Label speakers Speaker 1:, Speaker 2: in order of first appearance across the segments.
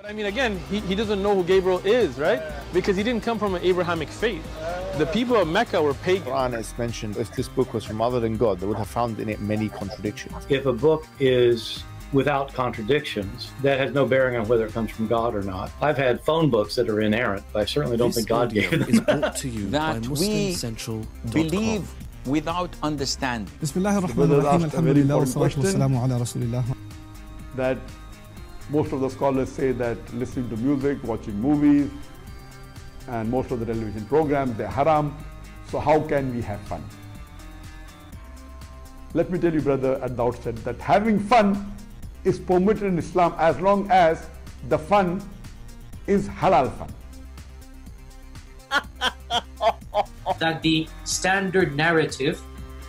Speaker 1: But I mean, again, he doesn't know who Gabriel is, right? Because he didn't come from an Abrahamic faith. The people of Mecca were pagan.
Speaker 2: The Quran is mentioned, if this book was from other than God, they would have found in it many contradictions.
Speaker 3: If a book is without contradictions, that has no bearing on whether it comes from God or not. I've had phone books that are inerrant, but I certainly don't think God gave them.
Speaker 4: Is brought to you by
Speaker 5: that we believe without understanding.
Speaker 6: That most of the scholars say that listening to music, watching movies, and most of the television programs, they're haram. So how can we have fun? Let me tell you, brother, at the outset that having fun is permitted in Islam as long as the fun is halal fun.
Speaker 7: That the standard narrative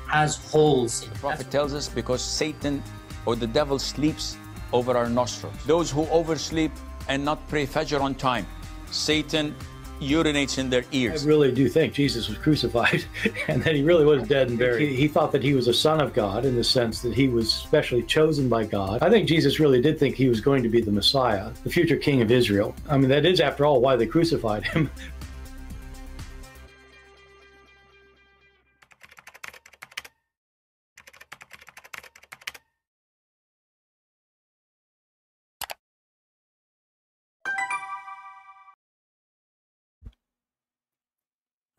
Speaker 7: has holes in it.
Speaker 5: The Prophet tells us because Satan or the devil sleeps over our nostrils. Those who oversleep and not pray Fajr on time, Satan urinates in their ears.
Speaker 3: I really do think Jesus was crucified and that he really was dead and buried. He thought that he was a son of God in the sense that he was specially chosen by God. I think Jesus really did think he was going to be the Messiah, the future king of Israel. I mean, that is, after all, why they crucified him.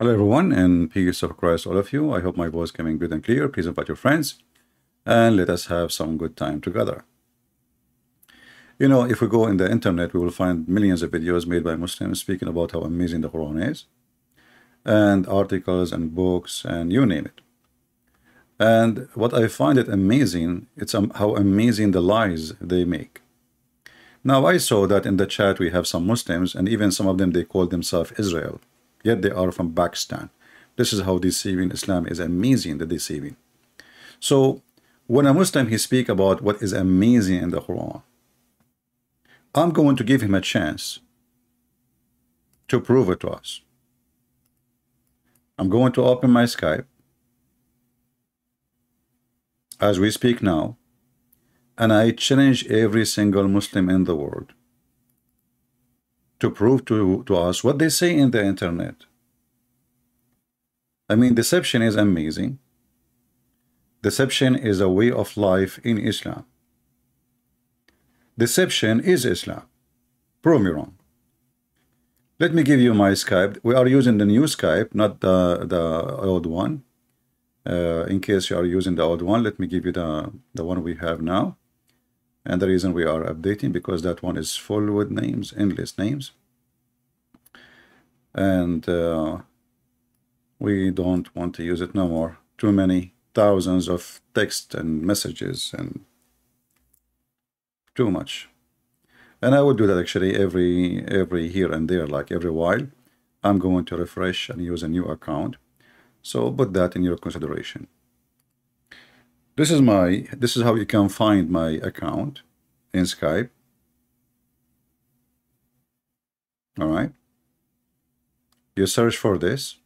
Speaker 8: Hello everyone, and peace of Christ all of you. I hope my voice coming good and clear. Please invite your friends and let us have some good time together. You know, if we go in the internet, we will find millions of videos made by Muslims speaking about how amazing the Quran is, and articles and books and you name it. And what I find it amazing, it's how amazing the lies they make. Now I saw that in the chat we have some Muslims, and even some of them, they call themselves Israel. Yet they are from Pakistan. This is how deceiving Islam is. Amazing, the deceiving. So when a Muslim he speak about what is amazing in the Quran, I'm going to give him a chance to prove it to us. I'm going to open my Skype as we speak now, and I challenge every single Muslim in the world to prove to us what they say in the internet. I mean, deception is amazing. Deception is a way of life in Islam. Deception is Islam. Prove me wrong. Let me give you my Skype. We are using the new Skype, not the old one. In case you are using the old one, let me give you the one we have now. And the reason we are updating, because that one is full with names, endless names. And we don't want to use it no more. Too many thousands of text and messages and too much. And I would do that actually every here and there, like every while. I'm going to refresh and use a new account. So put that in your consideration. This is how you can find my account in Skype. All right. You search for this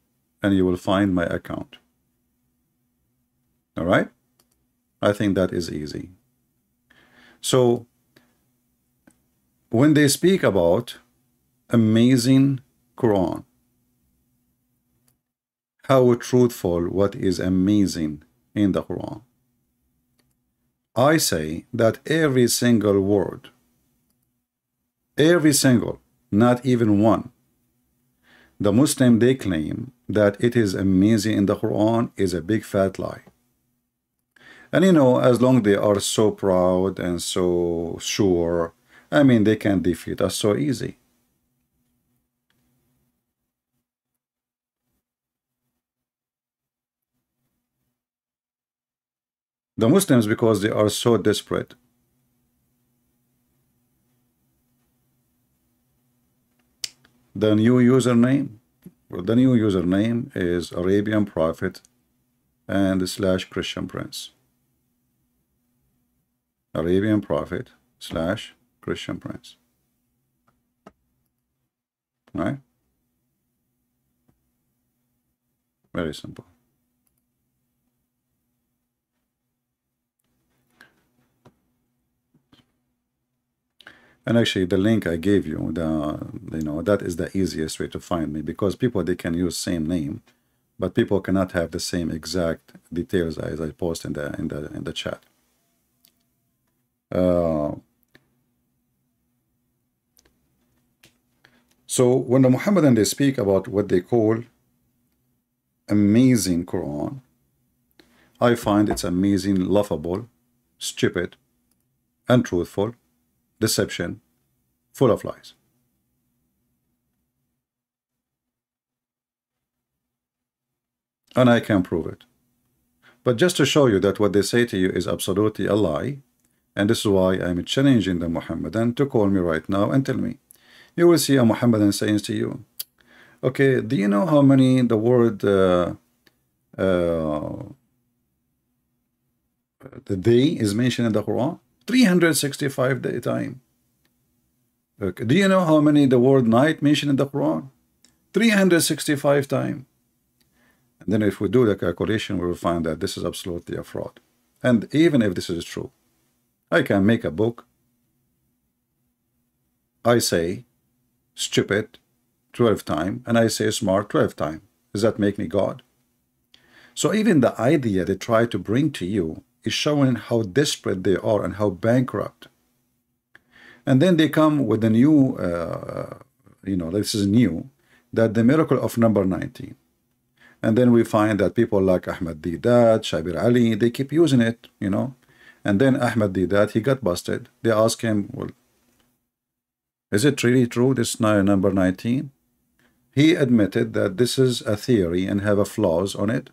Speaker 8: and you will find my account. All right. I think that is easy. So when they speak about amazing Quran, how truthful what is amazing in the Quran, I say that every single word, every single, not even one, the Muslim they claim that it is amazing in the Quran is a big fat lie. And you know, as long they are so proud and so sure, I mean, they can defeat us so easy. The Muslims, because they are so desperate, the new username is Arabian Prophet and / Christian Prince. Arabian Prophet / Christian Prince. Right? Very simple. And actually, the link I gave you, that is the easiest way to find me, because people, they can use same name, but people cannot have the same exact details as I post in the chat. So when the Muhammadan, they speak about what they call amazing Quran, I find it's amazing, laughable, stupid, untruthful, deception, full of lies. And I can prove it. But just to show you that what they say to you is absolutely a lie, and this is why I'm challenging the Muhammadan to call me right now and tell me. You will see a Muhammadan saying to you, okay, do you know how many the word the day is mentioned in the Quran? 365 times. Okay. Do you know how many the word night mentioned in the Quran? 365 times. And then if we do the calculation, we will find that this is absolutely a fraud. And even if this is true, I can make a book. I say stupid 12 times, and I say smart 12 times. Does that make me God? So even the idea they try to bring to you is showing how desperate they are and how bankrupt. And then they come with a new, this is new, that the miracle of number 19. And then we find that people like Ahmad Didat, Shabir Ali, they keep using it, And then Ahmad Didat, he got busted. They asked him, well, is it really true, this number 19? He admitted that this is a theory and have a flaws on it.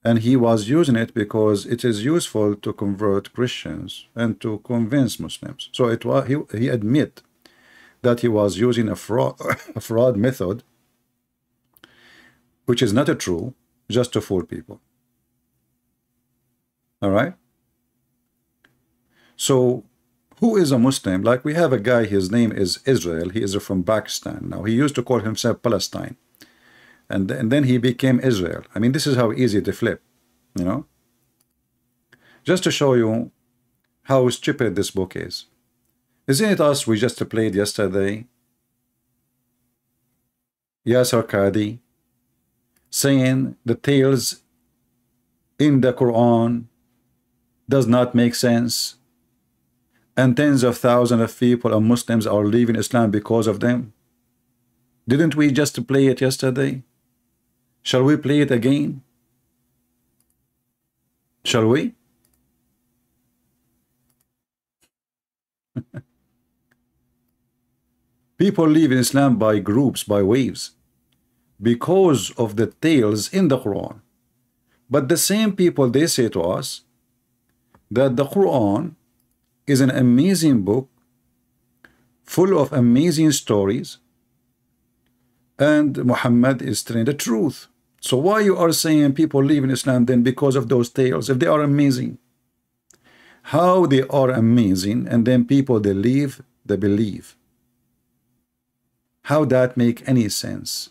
Speaker 8: And he was using it because it is useful to convert Christians and to convince Muslims. So it was he admit that he was using a fraud method, which is not a true, just to fool people. All right? So who is a Muslim? Like we have a guy, his name is Israel. He is from Pakistan. Now he used to call himself Palestine. And then he became Israel. I mean, this is how easy to flip, Just to show you how stupid this book is. Isn't it us we just played yesterday? Yasser Qadi saying the tales in the Quran does not make sense. And tens of thousands of people and Muslims are leaving Islam because of them. Didn't we just play it yesterday? Shall we play it again? Shall we? People leave Islam by groups, by waves, because of the tales in the Quran. But the same people, they say to us that the Quran is an amazing book full of amazing stories, and Muhammad is telling the truth. So why you are saying people leave in Islam then because of those tales, if they are amazing? How they are amazing, and then people, they leave, they believe. How that make any sense?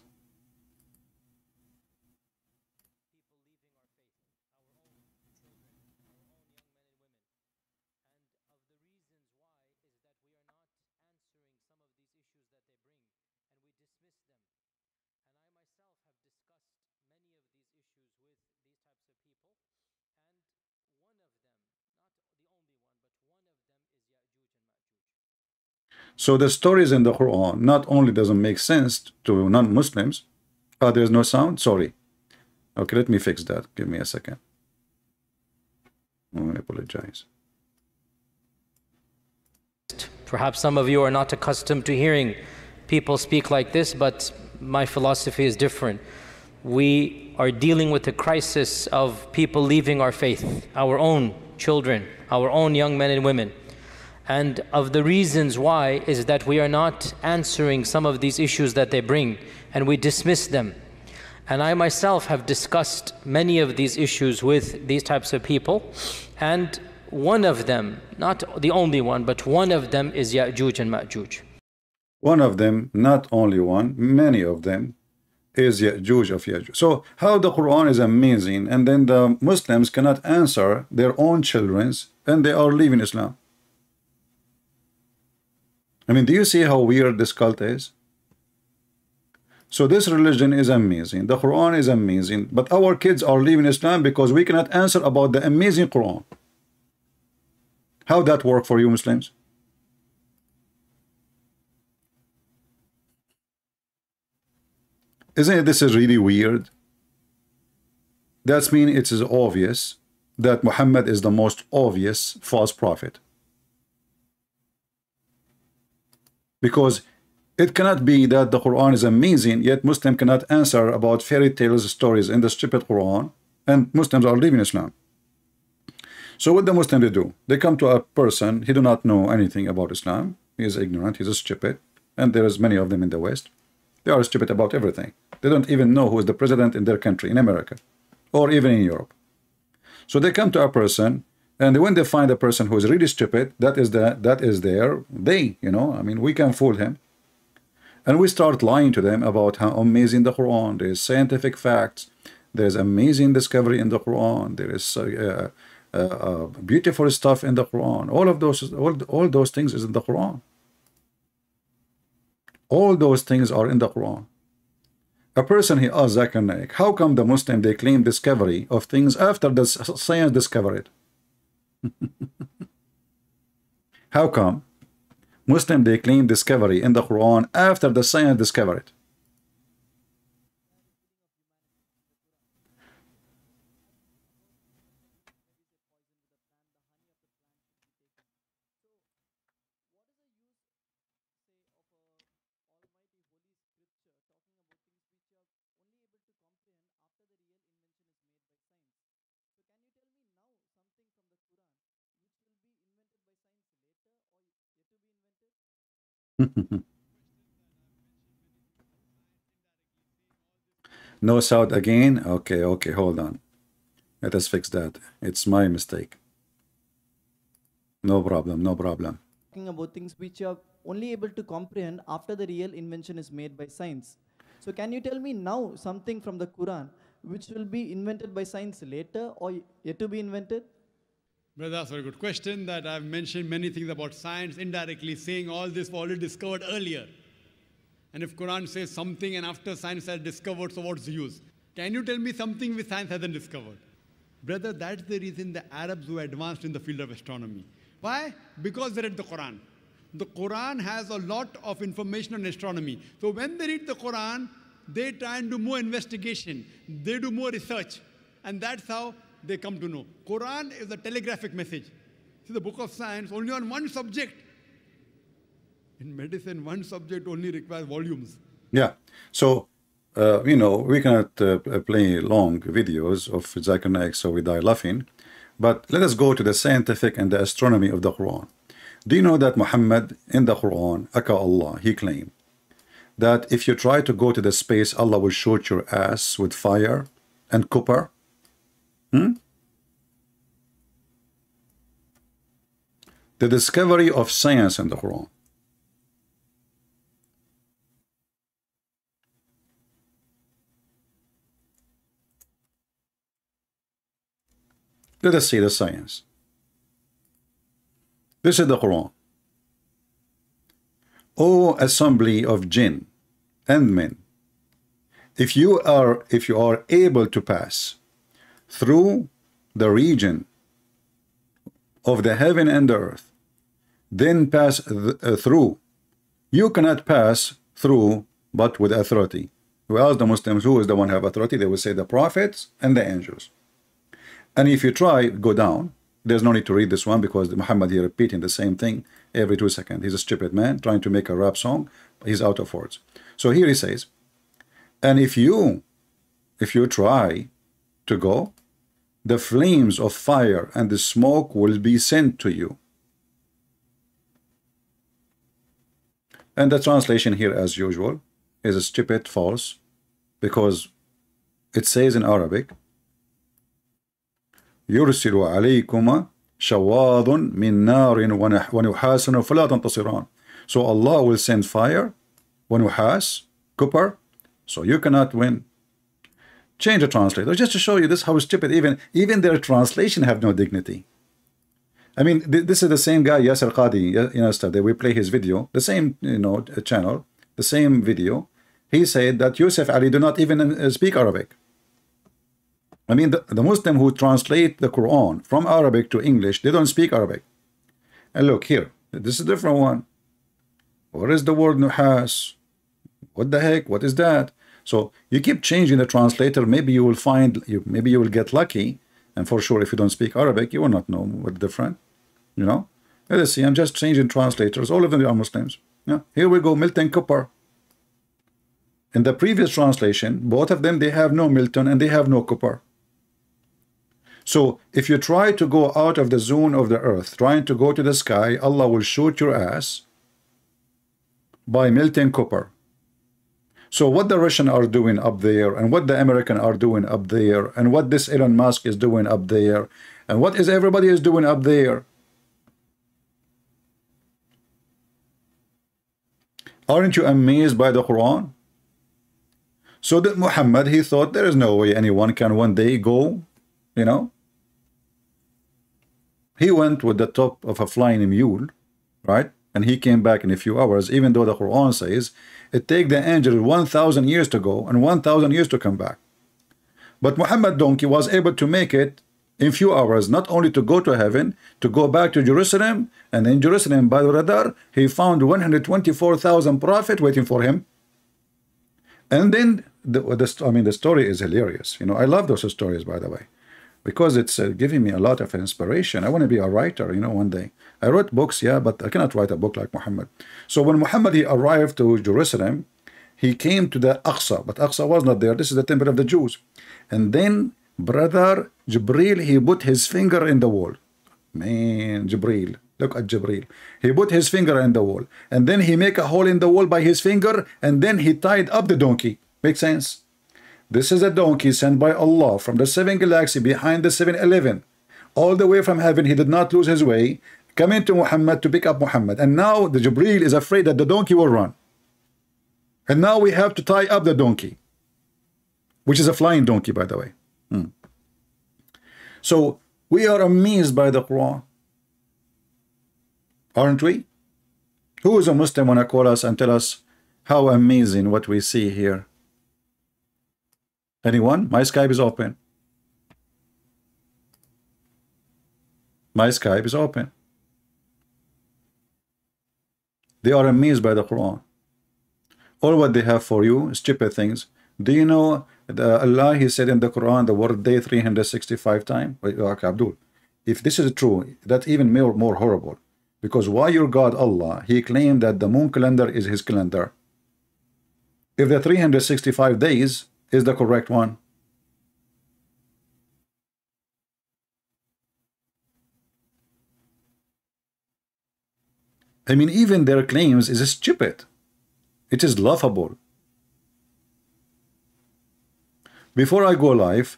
Speaker 8: So the stories in the Quran not only doesn't make sense to non-Muslims. Oh, there's no sound? Sorry. Okay, let me fix that. Give me a second. I apologize.
Speaker 4: Perhaps some of you are not accustomed to hearing people speak like this, but my philosophy is different. We are dealing with the crisis of people leaving our faith, our own children, our own young men and women. And of the reasons why is that we are not answering some of these issues that they bring, and we dismiss them. And I myself have discussed many of these issues with these types of people, and one of them, not the only one, but one of them is Ya'juj and Ma'juj.
Speaker 8: One of them, not only one, many of them, is Ya'juj of Ya'juj. So how the Quran is amazing, and then the Muslims cannot answer their own children's, and they are leaving Islam. I mean, do you see how weird this cult is? So this religion is amazing. The Quran is amazing. But our kids are leaving Islam because we cannot answer about the amazing Quran. How that work for you Muslims? Isn't it this is really weird? That means it is obvious that Muhammad is the most obvious false prophet. Because it cannot be that the Quran is amazing, yet Muslim cannot answer about fairy tales, stories in the stupid Quran, and Muslims are leaving Islam. So what the Muslim they do? They come to a person, he do not know anything about Islam, he is ignorant, he is stupid, and there is many of them in the West. They are stupid about everything. They don't even know who is the president in their country, in America, or even in Europe. So they come to a person, and when they find a person who is really stupid, that is they, you know, I mean, we can fool him. And we start lying to them about how amazing the Quran, there is scientific facts, there is amazing discovery in the Quran, there is beautiful stuff in the Quran. All those things is in the Quran. All those things are in the Quran. A person, he asked Zakir Naik, how come the Muslim they claim discovery of things after the science discovered it? How come Muslim they claim discovery in the Quran after the science discovered it? No sound again? Okay, hold on. Let us fix that. It's my mistake. No problem.
Speaker 9: Talking about things which you are only able to comprehend after the real invention is made by science. So can you tell me now something from the Quran which will be invented by science later or yet to be invented?
Speaker 10: Brother, that's a very good question. That I've mentioned many things about science indirectly, saying all this was already discovered earlier. And if Quran says something and after science has discovered, so what's the use? Can you tell me something which science hasn't discovered? Brother, that's the reason the Arabs were advanced in the field of astronomy. Why? Because they read the Quran. The Quran has a lot of information on astronomy. So when they read the Quran, they try and do more investigation. They do more research. And that's how they come to know. Quran is a telegraphic message. See, the book of science only on one subject. In medicine, one subject only requires volumes.
Speaker 8: Yeah. So, you know, we cannot play long videos of Zakir Naik, so we die laughing. But let us go to the scientific and the astronomy of the Quran. Do you know that Muhammad in the Quran, Aka Allah, he claimed that if you try to go to the space, Allah will shoot your ass with fire and copper? The discovery of science in the Quran. Let us see the science. This is the Quran. O assembly of jinn and men, if you are able to pass through the region of the heaven and the earth, then pass through. You cannot pass through but with authority. We ask the Muslims who is the one who have authority. They will say the prophets and the angels. And if you try, go down. There's no need to read this one because Muhammad here repeating the same thing every 2 seconds. He's a stupid man trying to make a rap song. He's out of words. So here he says, and if you try to go, the flames of fire and the smoke will be sent to you. And the translation here, as usual, is a stupid false, because it says in Arabic, يرسل عليكما شواظ من نار ونحاس فلا تنتصران. So Allah will send fire, ونحاس, copper, so you cannot win. Change the translator just to show you this how stupid even their translation have no dignity. I mean, this is the same guy, Yasser Qadi, yesterday we play his video, the same, channel, the same video. He said that Yusuf Ali do not even speak Arabic. I mean, the Muslim who translate the Quran from Arabic to English, they don't speak Arabic. And look here, this is a different one. What is the word nuhas? What the heck? What is that? So you keep changing the translator. Maybe you will find, maybe you will get lucky. And for sure, if you don't speak Arabic, you will not know what's different. Let us see. I'm just changing translators. All of them are Muslims. Yeah. Here we go. Milton Cooper. In the previous translation, both of them, they have no Milton and they have no Cooper. So if you try to go out of the zone of the earth, trying to go to the sky, Allah will shoot your ass by Milton Cooper. So what the Russian are doing up there, and what the American are doing up there, and what this Elon Musk is doing up there, and what is everybody is doing up there. Aren't you amazed by the Quran? So that Muhammad, he thought there is no way anyone can one day go, He went with the top of a flying mule, right? And he came back in a few hours, even though the Quran says it takes the angel 1,000 years to go and 1,000 years to come back. But Muhammad donkey was able to make it in few hours, not only to go to heaven, to go back to Jerusalem, and in Jerusalem by the radar, he found 124,000 prophet waiting for him. And then the story is hilarious. I love those stories, by the way, because it's giving me a lot of inspiration. I want to be a writer, one day. I wrote books, yeah, but I cannot write a book like Muhammad. So when Muhammad, he arrived to Jerusalem, he came to the Aqsa, but Aqsa was not there. This is the temple of the Jews. And then brother Jibril, he put his finger in the wall. Man, Jibril, look at Jibril. He put his finger in the wall, and then he make a hole in the wall by his finger, and then he tied up the donkey. Makes sense? This is a donkey sent by Allah from the 7 galaxy behind the 7-Eleven. All the way from heaven, he did not lose his way, coming to Muhammad to pick up Muhammad. And now the Jibril is afraid that the donkey will run. And now we have to tie up the donkey, which is a flying donkey, by the way. So we are amazed by the Quran, aren't we? Who is a Muslim want to call us and tell us how amazing what we see here? Anyone? My Skype is open. My Skype is open. They are amazed by the Quran. All what they have for you is stupid things. Do you know Allah, he said in the Quran the word day 365 times? Abdul, if this is true, that's even more horrible. Because why your God Allah, he claimed that the moon calendar is his calendar. If the 365 days is the correct one. I mean, even their claims is stupid. It is laughable. Before I go live,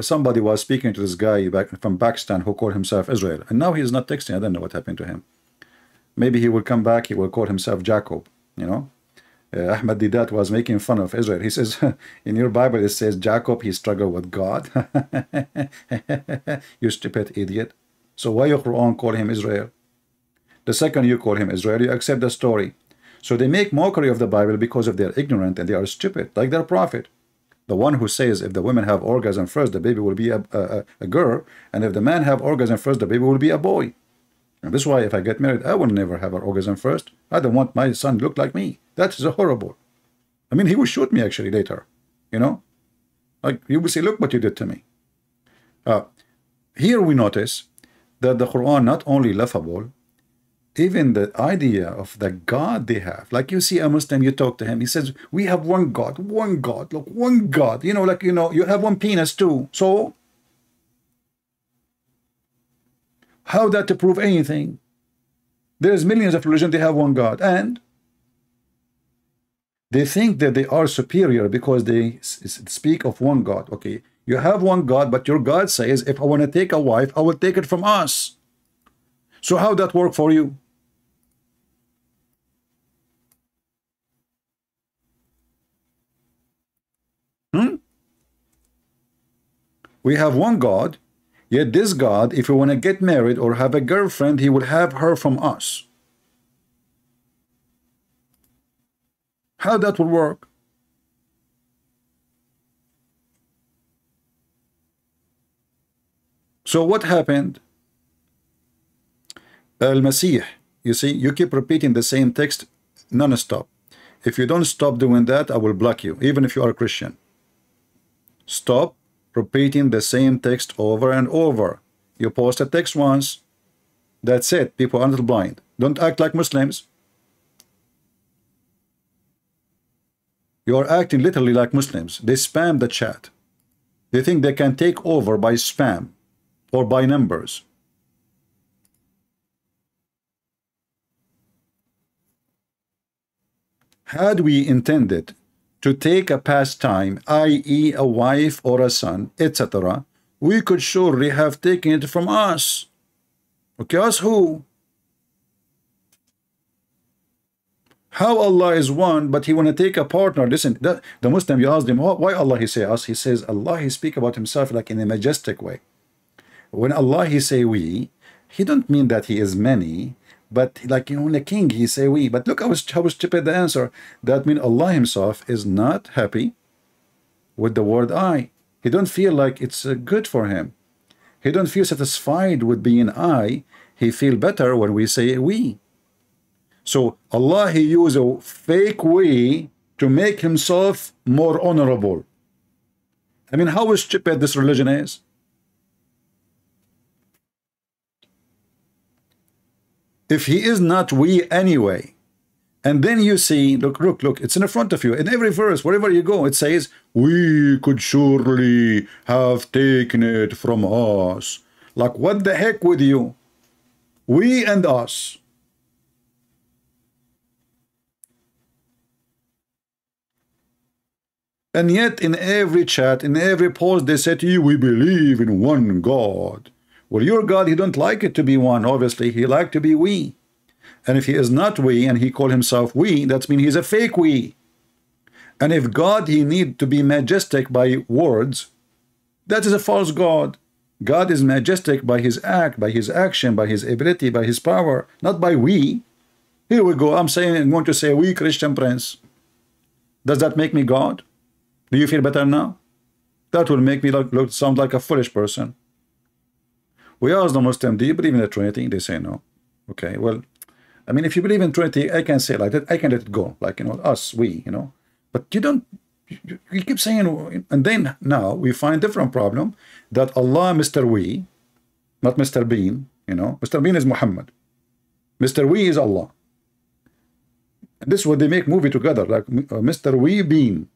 Speaker 8: somebody was speaking to this guy back from Pakistan who called himself Israel, and now he is not texting. I don't know what happened to him. Maybe he will come back. He will call himself Jacob. Ahmad Didat was making fun of Israel. He says, in your Bible it says Jacob, he struggled with God. You stupid idiot. So why your Quran call him Israel? The second you call him Israel, you accept the story. So they make mockery of the Bible because of their ignorant and they are stupid, like their prophet. The one who says if the women have orgasm first, the baby will be a girl, and if the man have orgasm first, the baby will be a boy. And this is why if I get married, I will never have an orgasm first. I don't want my son to look like me. That is horrible. I mean, he will shoot me actually later. Like you will say, look what you did to me. Here we notice that the Quran not only laughable, even the idea of the God they have. Like you see a Muslim, you talk to him, he says, we have one God, look, one God. You have one penis too. So how that to prove anything? There's millions of religions, they have one God. And they think that they are superior because they speak of one God. Okay, you have one God, but your God says, if I want to take a wife, I will take it from us. So how that work for you? We have one God, Yet this God, if we want to get married or have a girlfriend, he will have her from us. How that will work? So what happened? Al-Masih, you see, you keep repeating the same text non-stop. If you don't stop doing that, I will block you, even if you are a Christian. Stop repeating the same text over and over. You post a text once, that's it. People are not blind. Don't act like Muslims. You are acting literally like Muslims. They spam the chat. They think they can take over by spam or by numbers. Had we intended to take a pastime, i.e. a wife or a son, etc., we could surely have taken it from us. Okay, us who? How Allah is one, but he want to take a partner. Listen, the Muslim, you ask them, why Allah he say us? He says Allah, he speak about himself like in a majestic way. When Allah he say we, he don't mean that he is many, but like, you know, when a king he say we. But look how stupid the answer. That means Allah himself is not happy with the word I. He don't feel like it's good for him. He don't feel satisfied with being I. He feel better when we say we. So Allah he use a fake we to make himself more honorable. I mean, how stupid this religion is. If he is not we anyway, and then you see, look, it's in front of you. In every verse, wherever you go, it says, we could surely have taken it from us. Like, what the heck with you? We and us. And yet in every chat, in every post, they say to you, we believe in one God. Well, your God, he don't like it to be one, obviously. He like to be we. And if he is not we, and he call himself we, that means he's a fake we. And if God, he need to be majestic by words, that is a false God. God is majestic by his act, by his action, by his ability, by his power, not by we. Here we go. I'm going to say we, Christian Prince. Does that make me God? Do you feel better now? That will make me sound like a foolish person. We ask the Muslim, do you believe in the Trinity? They say no. Okay, well, I mean, if you believe in Trinity, I can say like that. I can let it go, like, you know, us, we, you know. But you don't, you keep saying, and then now we find different problem that Allah, Mr. We, not Mr. Bean, you know. Mr. Bean is Muhammad. Mr. We is Allah. And this is what they make movie together, like Mr. We Bean.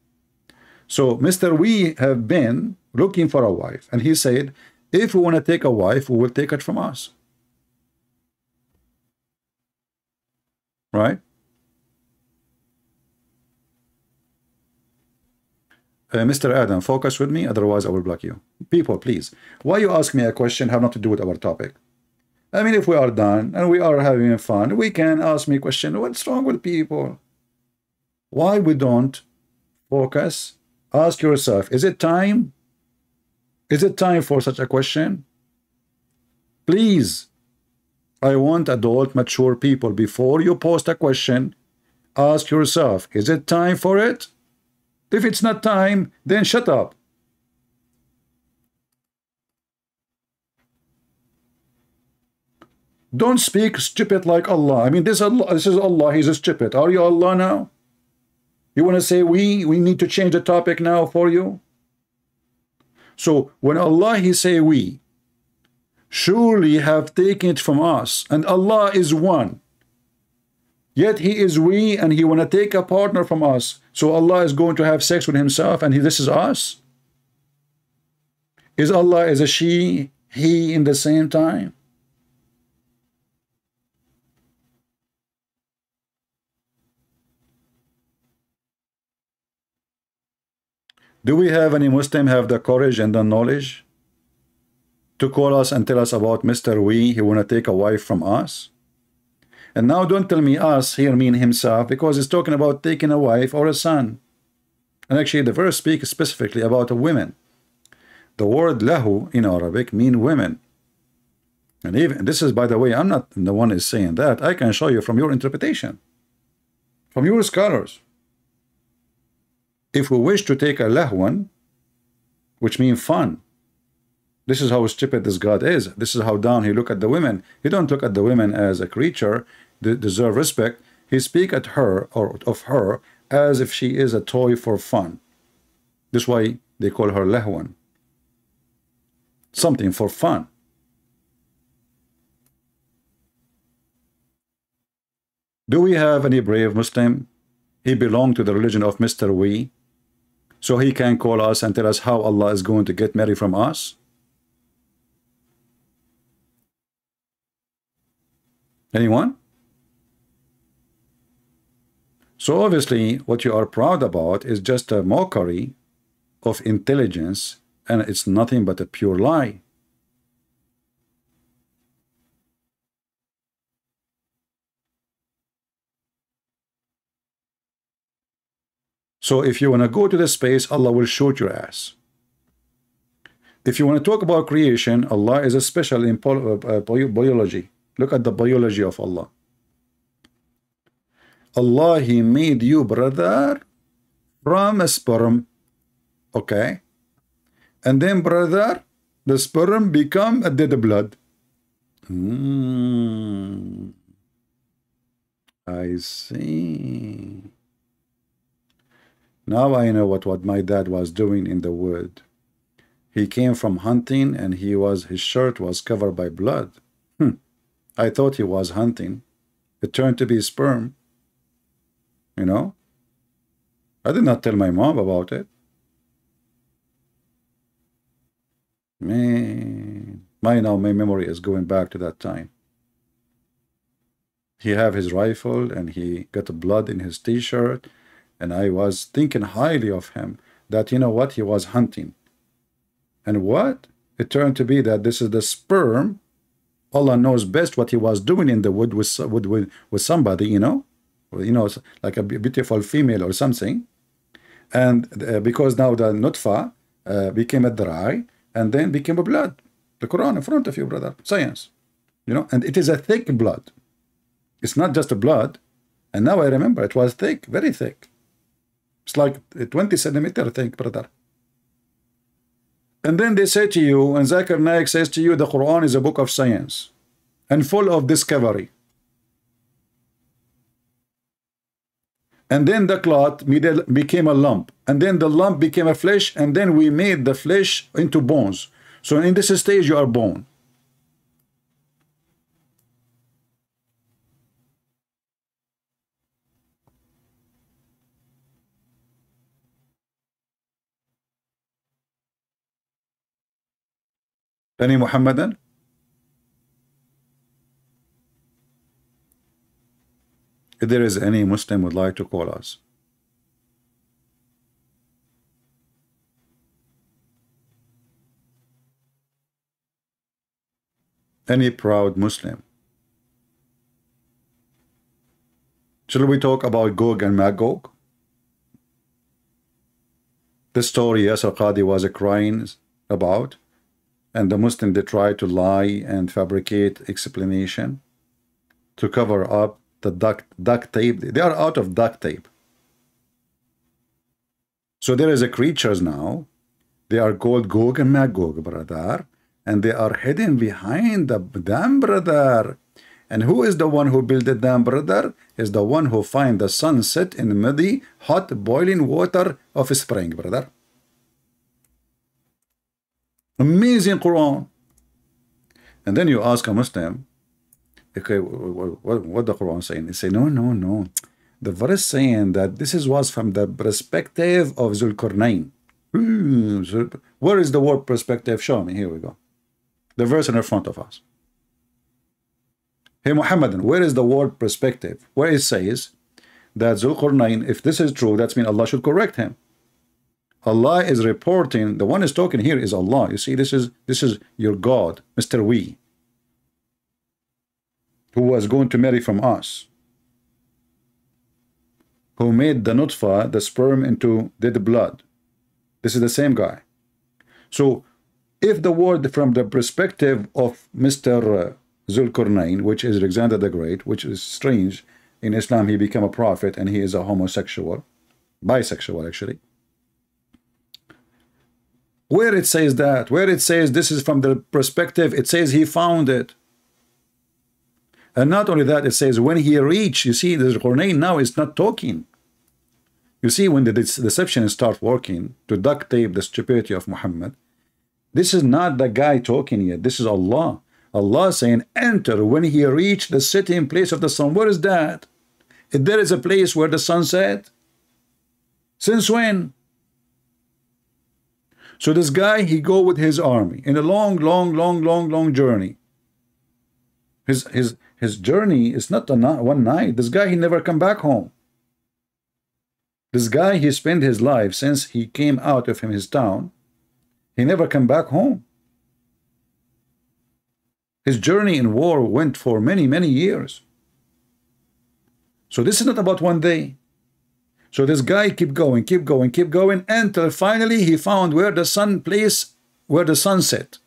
Speaker 8: So Mr. We have been looking for a wife, and he said, if we want to take a wife, we will take it from us. Right? Mr. Adam, focus with me, otherwise I will block you. People, please. Why you ask me a question have not to do with our topic? I mean, if we are done and we are having fun, we can ask me a question. What's wrong with people? Why we don't focus? Ask yourself, is it time? Is it time for such a question? Please, I want adult, mature people. Before you post a question, ask yourself, is it time for it? If it's not time, then shut up. Don't speak stupid like Allah. I mean, this is Allah, he's stupid. Are you Allah now? You want to say we need to change the topic now for you? So when Allah he say we, surely have taken it from us, and Allah is one. Yet he is we, and he want to take a partner from us. So Allah is going to have sex with himself, and this is us? Is Allah as a she, he in the same time? Do we have any Muslim have the courage and the knowledge to call us and tell us about Mr. We, he want to take a wife from us? And now don't tell me us here mean himself, because it's talking about taking a wife or a son. And actually the verse speaks specifically about a woman. The word lahu in Arabic mean women. And even this is, by the way, I'm not the one is saying that. I can show you from your interpretation, from your scholars. If we wish to take a lahwan, which means fun, this is how stupid this God is. This is how down he look at the women. He don't look at the women as a creature that deserve respect. He speak at her or of her as if she is a toy for fun. This is why they call her lahwan. Something for fun. Do we have any brave Muslim? He belonged to the religion of Mr. We, so he can call us and tell us how Allah is going to get married from us? Anyone? So obviously what you are proud about is just a mockery of intelligence, and it's nothing but a pure lie. So if you want to go to the space, Allah will shoot your ass. If you want to talk about creation, Allah is a special in biology. Look at the biology of Allah. Allah, He made you, brother, from a sperm. Okay? And then, brother, the sperm become a dead blood. I see. Now I know what my dad was doing in the wood. He came from hunting and his shirt was covered by blood. I thought he was hunting. It turned to be sperm. You know? I did not tell my mom about it. Man, my memory is going back to that time. He have his rifle and he got blood in his t-shirt, and I was thinking highly of him, that you know what, he was hunting. And what? It turned to be that this is the sperm. Allah knows best what he was doing in the wood with somebody, you know, like a beautiful female or something. And because now the nutfa became a dry and then became a blood. The Quran in front of you, brother. Science. You know, and it is a thick blood. It's not just a blood. And now I remember it was thick, very thick. It's like 20 centimeter thick, brother. And then they say to you, and Zakir Naik says to you, the Quran is a book of science and full of discovery. And then the clot became a lump, and then the lump became a flesh, and then we made the flesh into bones. So in this stage you are bone. Any Muhammadan? If there is any Muslim would like to call us. Any proud Muslim. Shall we talk about Gog and Magog? The story Yasir Qadi was crying about, and the Muslim, they try to lie and fabricate explanation to cover up the duct tape. They are out of duct tape. So there is a creatures now. They are called Gog and Magog, brother, and they are hidden behind the dam, brother. And who is the one who built the dam, brother? Is the one who find the sun set in muddy, hot, boiling water of spring, brother. Amazing Quran. And then you ask a Muslim, okay, what the Quran saying? They say, no. The verse saying that this was from the perspective of Zulkarnain. Where is the word perspective? Show me. Here we go. The verse in front of us. Hey Muhammadan, where is the word perspective? Where it says that Zulkarnain, if this is true, that means Allah should correct him. Allah is reporting, the one is talking here is Allah. You see, this is your God, Mr. We, who was going to marry from us, who made the nutfa, the sperm, into dead blood. This is the same guy. So if the word from the perspective of Mr. Zulkarnain, which is Alexander the Great, which is strange, in Islam he became a prophet and he is a homosexual, bisexual actually. Where it says that, where it says this is from the perspective, it says he found it. And not only that, it says when he reached, you see, the Zulkarnain now is not talking. You see, when the deception starts working to duct tape the stupidity of Muhammad, this is not the guy talking yet. This is Allah. Allah saying, enter when he reached the sitting place of the sun. Where is that? If there is a place where the sun set, since when? So this guy, he go with his army in a long journey. His journey is not one night. This guy, he never come back home. This guy, he spent his life since he came out of his town. He never come back home. His journey in war went for many years. So this is not about one day. So this guy keep going until finally he found where the sun place, where the sun set.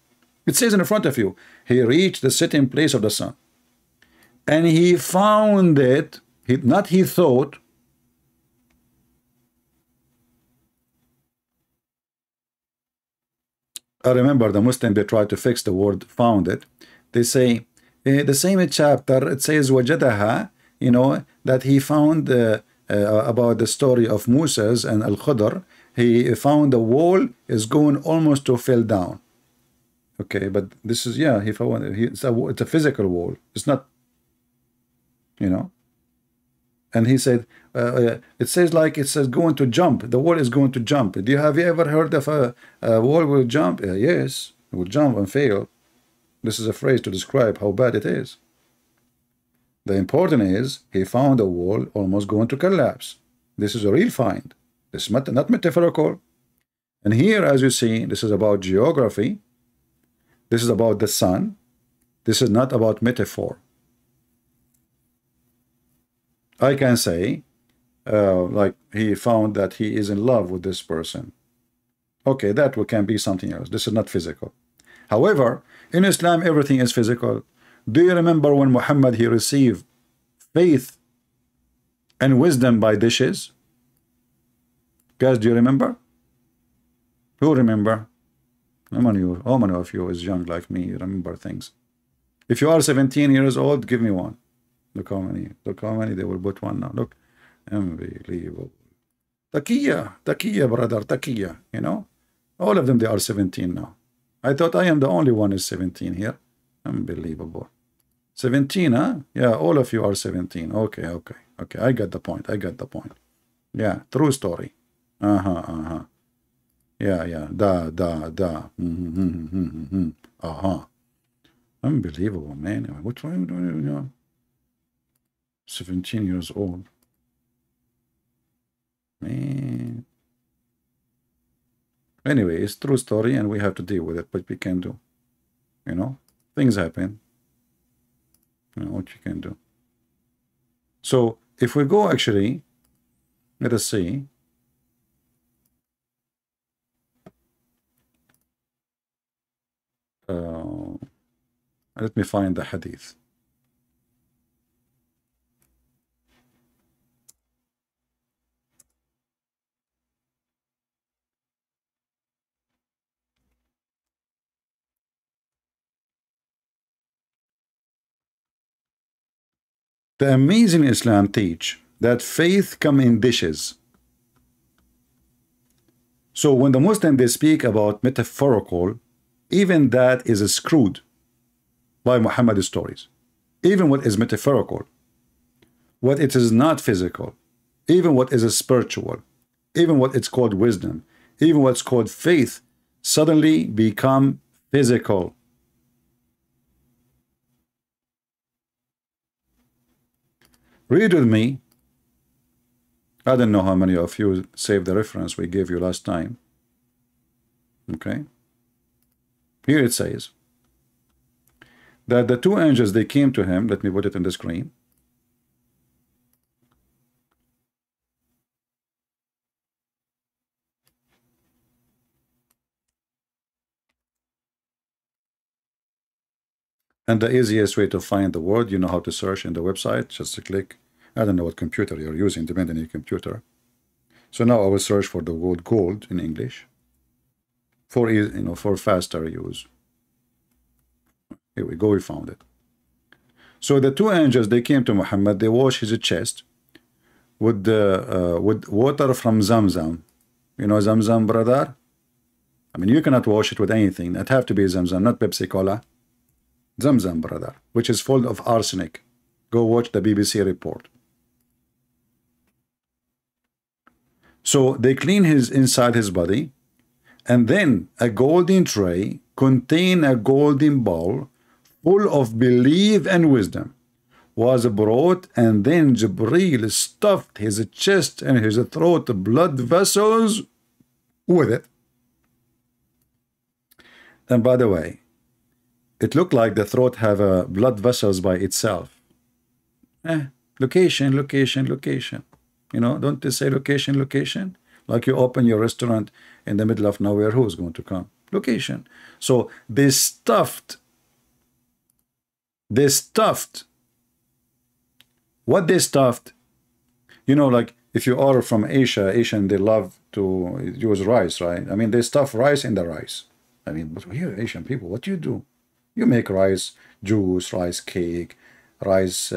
Speaker 8: It says in front of you, he reached the setting place of the sun. And he found it, not he thought. I remember the Muslim, they try to fix the word found it. They say, the same chapter, it says wajadaha, you know, that he found about the story of Moses and Al-Khudr. He found the wall is going almost to fall down. Okay, but this is, yeah, he found it's a physical wall. It's not, you know. And he said, it says like it says going to jump. The wall is going to jump. Have you ever heard of a wall will jump? Yes, it will jump and fail. This is a phrase to describe how bad it is. The important is he found a wall almost going to collapse. This is a real find. This is not metaphorical. And here, as you see, this is about geography. This is about the sun. This is not about metaphor. I can say, like he found that he is in love with this person. Okay, that can be something else. This is not physical. However, in Islam, everything is physical. Do you remember when Muhammad, he received faith and wisdom by dishes? Guys, do you remember? Who remember? How many of you is young like me? You remember things. If you are 17 years old, give me one. Look how many they will put one now. Look, unbelievable. Taqiyya, brother, taqiyya, you know. All of them, they are 17 now. I thought I am the only one is 17 here. Unbelievable. 17, huh? Yeah, all of you are 17. Okay. I got the point. Yeah, true story. Yeah. Da. Unbelievable, man. What are you doing? 17 years old. Man. Anyway, it's true story and we have to deal with it, but we can do. You know, things happen. You know what you can do. So if we go actually, let us see. Let me find the hadith. The amazing Islam teach that faith come in dishes. So when the Muslim they speak about metaphorical, even that is screwed by Muhammad's stories. Even what is metaphorical, what it is not physical, even what is spiritual, even what it's called wisdom, even what's called faith, suddenly become physical. Read with me. I don't know how many of you saved the reference we gave you last time. Okay. Here it says that the two angels, they came to him. Let me put it on the screen. And the easiest way to find the word, you know how to search in the website, just to click. I don't know what computer you're using, depending on your computer. So now I will search for the word gold in English for faster use. Here we go, we found it. So the two angels, they came to Muhammad, they washed his chest with water from Zamzam. You know Zamzam, brother? I mean, you cannot wash it with anything. It have to be Zamzam, not Pepsi Cola. Zamzam, brother, which is full of arsenic. Go watch the BBC report. So they clean inside his body, and then a golden tray contain a golden bowl full of belief and wisdom was brought, and then Jibreel stuffed his chest and his throat blood vessels with it. And by the way, it looked like the throat have blood vessels by itself. Location, location, location. You know, don't they say location, location? Like you open your restaurant in the middle of nowhere, who's going to come? Location. So they stuffed. What they stuffed, you know, like if you order from Asian, they love to use rice, right? I mean, they stuff rice in the rice. I mean, but here, Asian people, what do? You make rice juice, rice cake, rice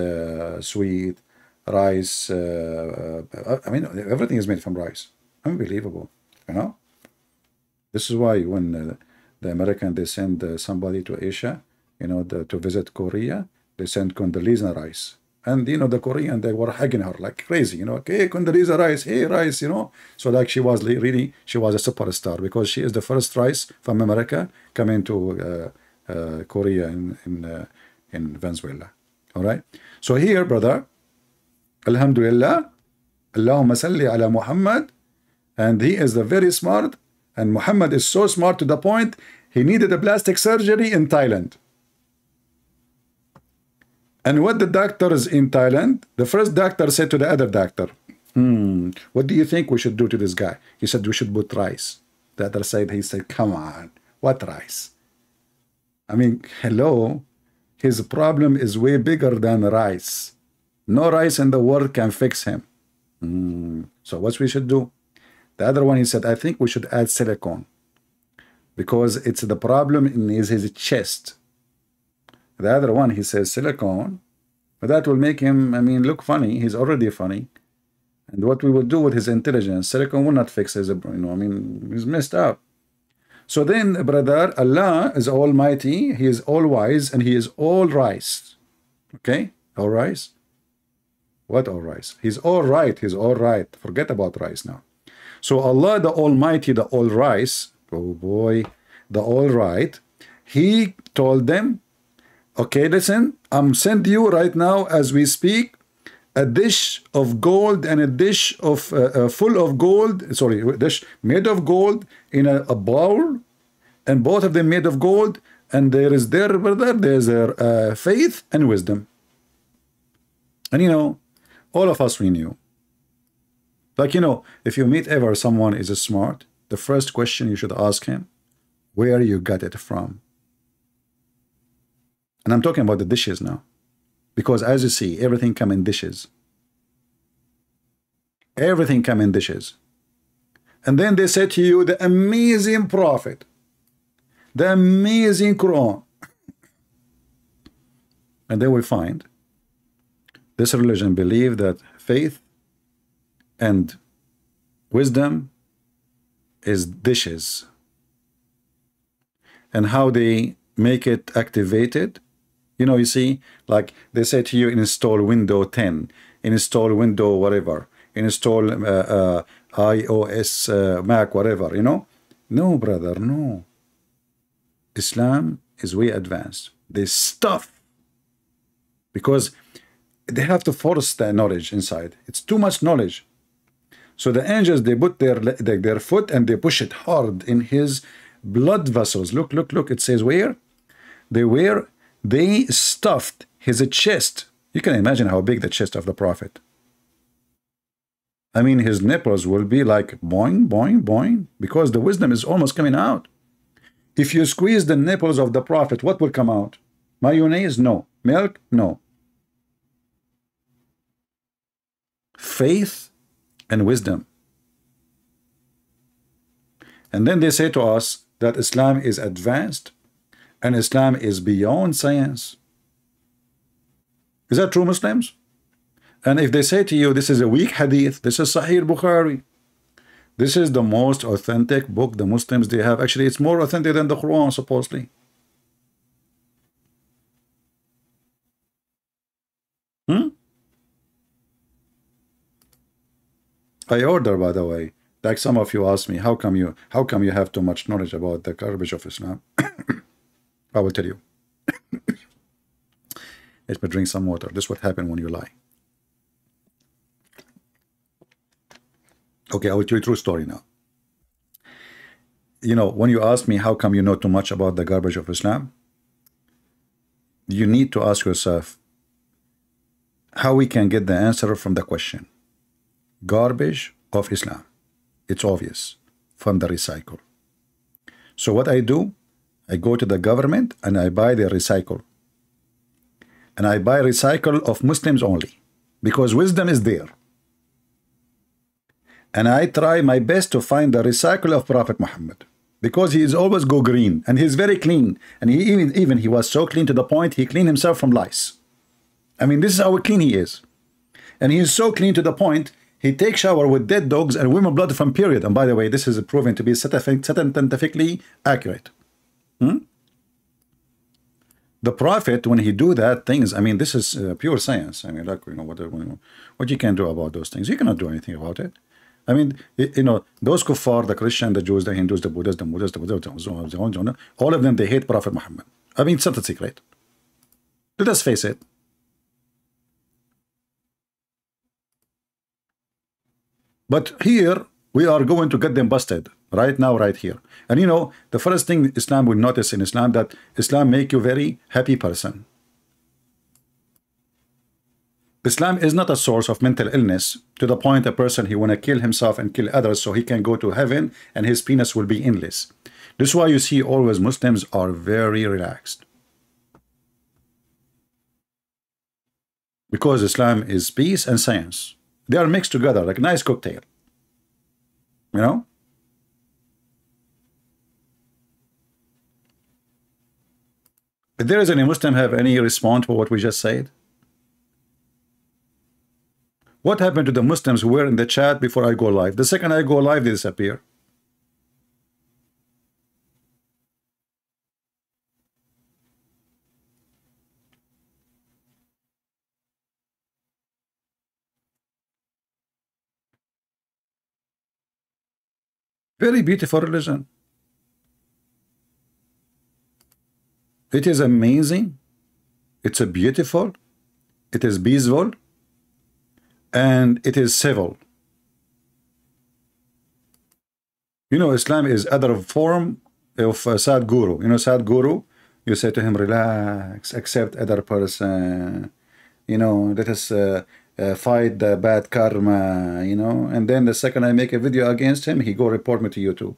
Speaker 8: sweet, rice, I mean, everything is made from rice. Unbelievable, you know? This is why when the American, they send somebody to Asia, you know, to visit Korea, they send Condoleezza rice. And, you know, the Korean, they were hugging her like crazy, you know, hey, Condoleezza rice, hey, rice, you know. So like she was really, she was a superstar because she is the first rice from America coming to Korea in Venezuela. All right. So here, brother, Alhamdulillah, Allahumma salli ala Muhammad, and he is the very smart, and Muhammad is so smart to the point he needed a plastic surgery in Thailand. And what the doctors in Thailand, the first doctor said to the other doctor, what do you think we should do to this guy? He said, we should put rice. The other side, he said, come on, what rice? I mean, hello, his problem is way bigger than rice. No rice in the world can fix him. So what we should do? The other one, he said, I think we should add silicone because it's the problem in his chest. The other one, he says silicone, but that will make him, I mean, look funny. He's already funny. And what we will do with his intelligence, silicone will not fix his, you know, I mean, he's messed up. So then, brother, Allah is almighty, he is all wise, and he is all rice. Okay? All rice? What all rice? He's all right, he's all right. Forget about rice now. So Allah, the almighty, the all rice, oh boy, the all right, he told them, okay, listen, I'm sending you right now as we speak a dish of gold and a dish of full of gold, sorry, a dish made of gold in a bowl, and both of them made of gold, and there is their brother, there's their faith and wisdom. And you know, all of us we knew. Like, you know, if you meet ever someone is smart, the first question you should ask him, where you got it from? And I'm talking about the dishes now. Because as you see, everything come in dishes. Everything come in dishes. And then they say to you, the amazing prophet, the amazing Quran. And then we find this religion believe that faith and wisdom is dishes. And how they make it activated. You know, you see, like they say to you, install Windows 10, install Windows whatever, install iOS, Mac, whatever, you know. No, brother, no. Islam is way advanced. They stuff because they have to force the knowledge inside. It's too much knowledge. So the angels, they put their foot and they push it hard in his blood vessels. Look, look, look. It says where? They stuffed his chest. You can imagine how big the chest of the prophet. I mean, his nipples will be like boing, boing, boing, because the wisdom is almost coming out. If you squeeze the nipples of the prophet, what will come out? Mayonnaise? No. Milk? No. Faith and wisdom. And then they say to us that Islam is advanced and Islam is beyond science. Is that true, Muslims? And if they say to you, this is a weak hadith, this is Sahih Bukhari, this is the most authentic book the Muslims they have. Actually, it's more authentic than the Quran, supposedly. I order, by the way, like some of you asked me, how come you have too much knowledge about the garbage of Islam? I will tell you. Let me drink some water. This is what happens when you lie. Okay, I will tell you a true story now. You know, when you ask me how come you know too much about the garbage of Islam, you need to ask yourself how we can get the answer from the question. Garbage of Islam. It's obvious from the recycle. So what I do, I go to the government and I buy the recycle. And I buy recycle of Muslims only because wisdom is there. And I try my best to find the recycle of Prophet Muhammad because he is always go green and he's very clean. And he even he was so clean to the point he cleaned himself from lice. I mean, this is how clean he is. And he is so clean to the point he takes shower with dead dogs and women blood from period. And by the way, this is proven to be scientifically accurate. The Prophet, when he do that things, I mean, this is pure science. I mean, like, you know, what you can do about those things? You cannot do anything about it. I mean, you know, those kuffar, the Christian, the Jews, the Hindus, the Buddhists, the Muslims, all of them, they hate Prophet Muhammad. I mean, it's not a secret. Let us face it. But here, we are going to get them busted. Right now, right here. And you know, the first thing Islam will notice in Islam, that Islam make you very happy person. Islam is not a source of mental illness to the point a person he want to kill himself and kill others so he can go to heaven and his penis will be endless. This is why you see always Muslims are very relaxed. Because Islam is peace and science. They are mixed together like a nice cocktail. You know? If there is any Muslim have any response to what we just said? What happened to the Muslims who were in the chat before I go live? The second I go live, they disappear. Very beautiful religion. It is amazing. It's a beautiful. It is peaceful. And it is civil. You know, Islam is other form of Sadhguru. You know, Sadhguru, you say to him, relax, accept other person. You know, let us fight the bad karma, you know. And then the second I make a video against him, he go report me to YouTube.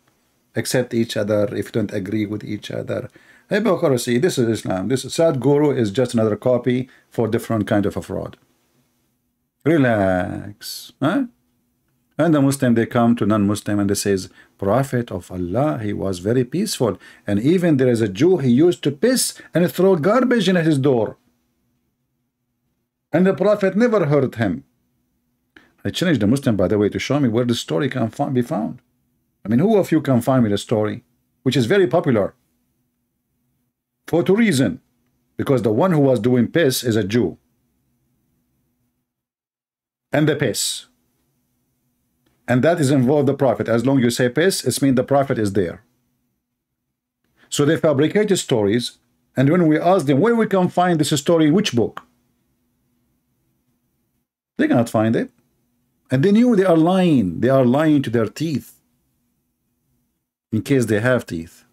Speaker 8: Accept each other if you don't agree with each other. Hypocrisy, this is Islam. This Sadhguru is just another copy for different kind of a fraud. Relax. Huh? And the Muslim, they come to non-Muslim and they says, Prophet of Allah, he was very peaceful. And even there is a Jew, he used to piss and throw garbage in his door. And the Prophet never hurt him. I challenged the Muslim, by the way, to show me where the story can be found. I mean, who of you can find me the story? Which is very popular. For two reasons. Because the one who was doing piss is a Jew. And the piss. And that is involved the Prophet. As long as you say piss, it means the Prophet is there. So they fabricated stories. And when we ask them, where we can find this story, which book? They cannot find it. And they knew they are lying. They are lying to their teeth. In case they have teeth.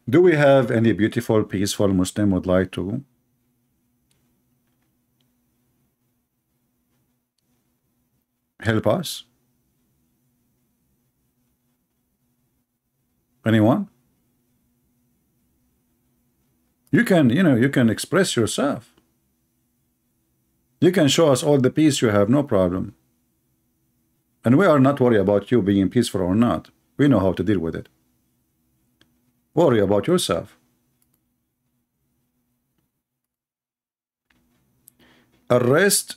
Speaker 8: Do we have any beautiful, peaceful Muslim would like to help us? Anyone? You can, you can express yourself. You can show us all the peace you have, no problem. And we are not worried about you being peaceful or not. We know how to deal with it. Worry about yourself. Arrest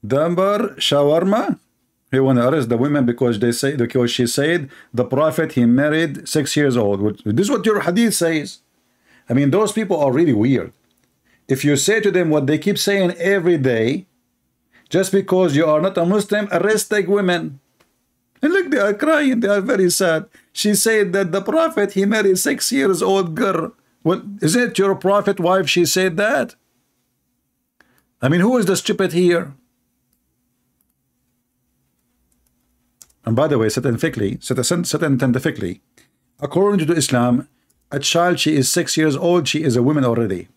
Speaker 8: Dambar Shawarma. He want to arrest the women because she said the prophet he married 6 years old. This is what your hadith says. I mean, those people are really weird. If you say to them what they keep saying every day, just because you are not a Muslim, arrest the women. And look, they are crying. They are very sad. She said that the prophet he married 6 years old girl. Well, is it your prophet wife? She said that. I mean, who is the stupid here? And by the way, scientifically, according to Islam, a child, she is 6 years old, she is a woman already.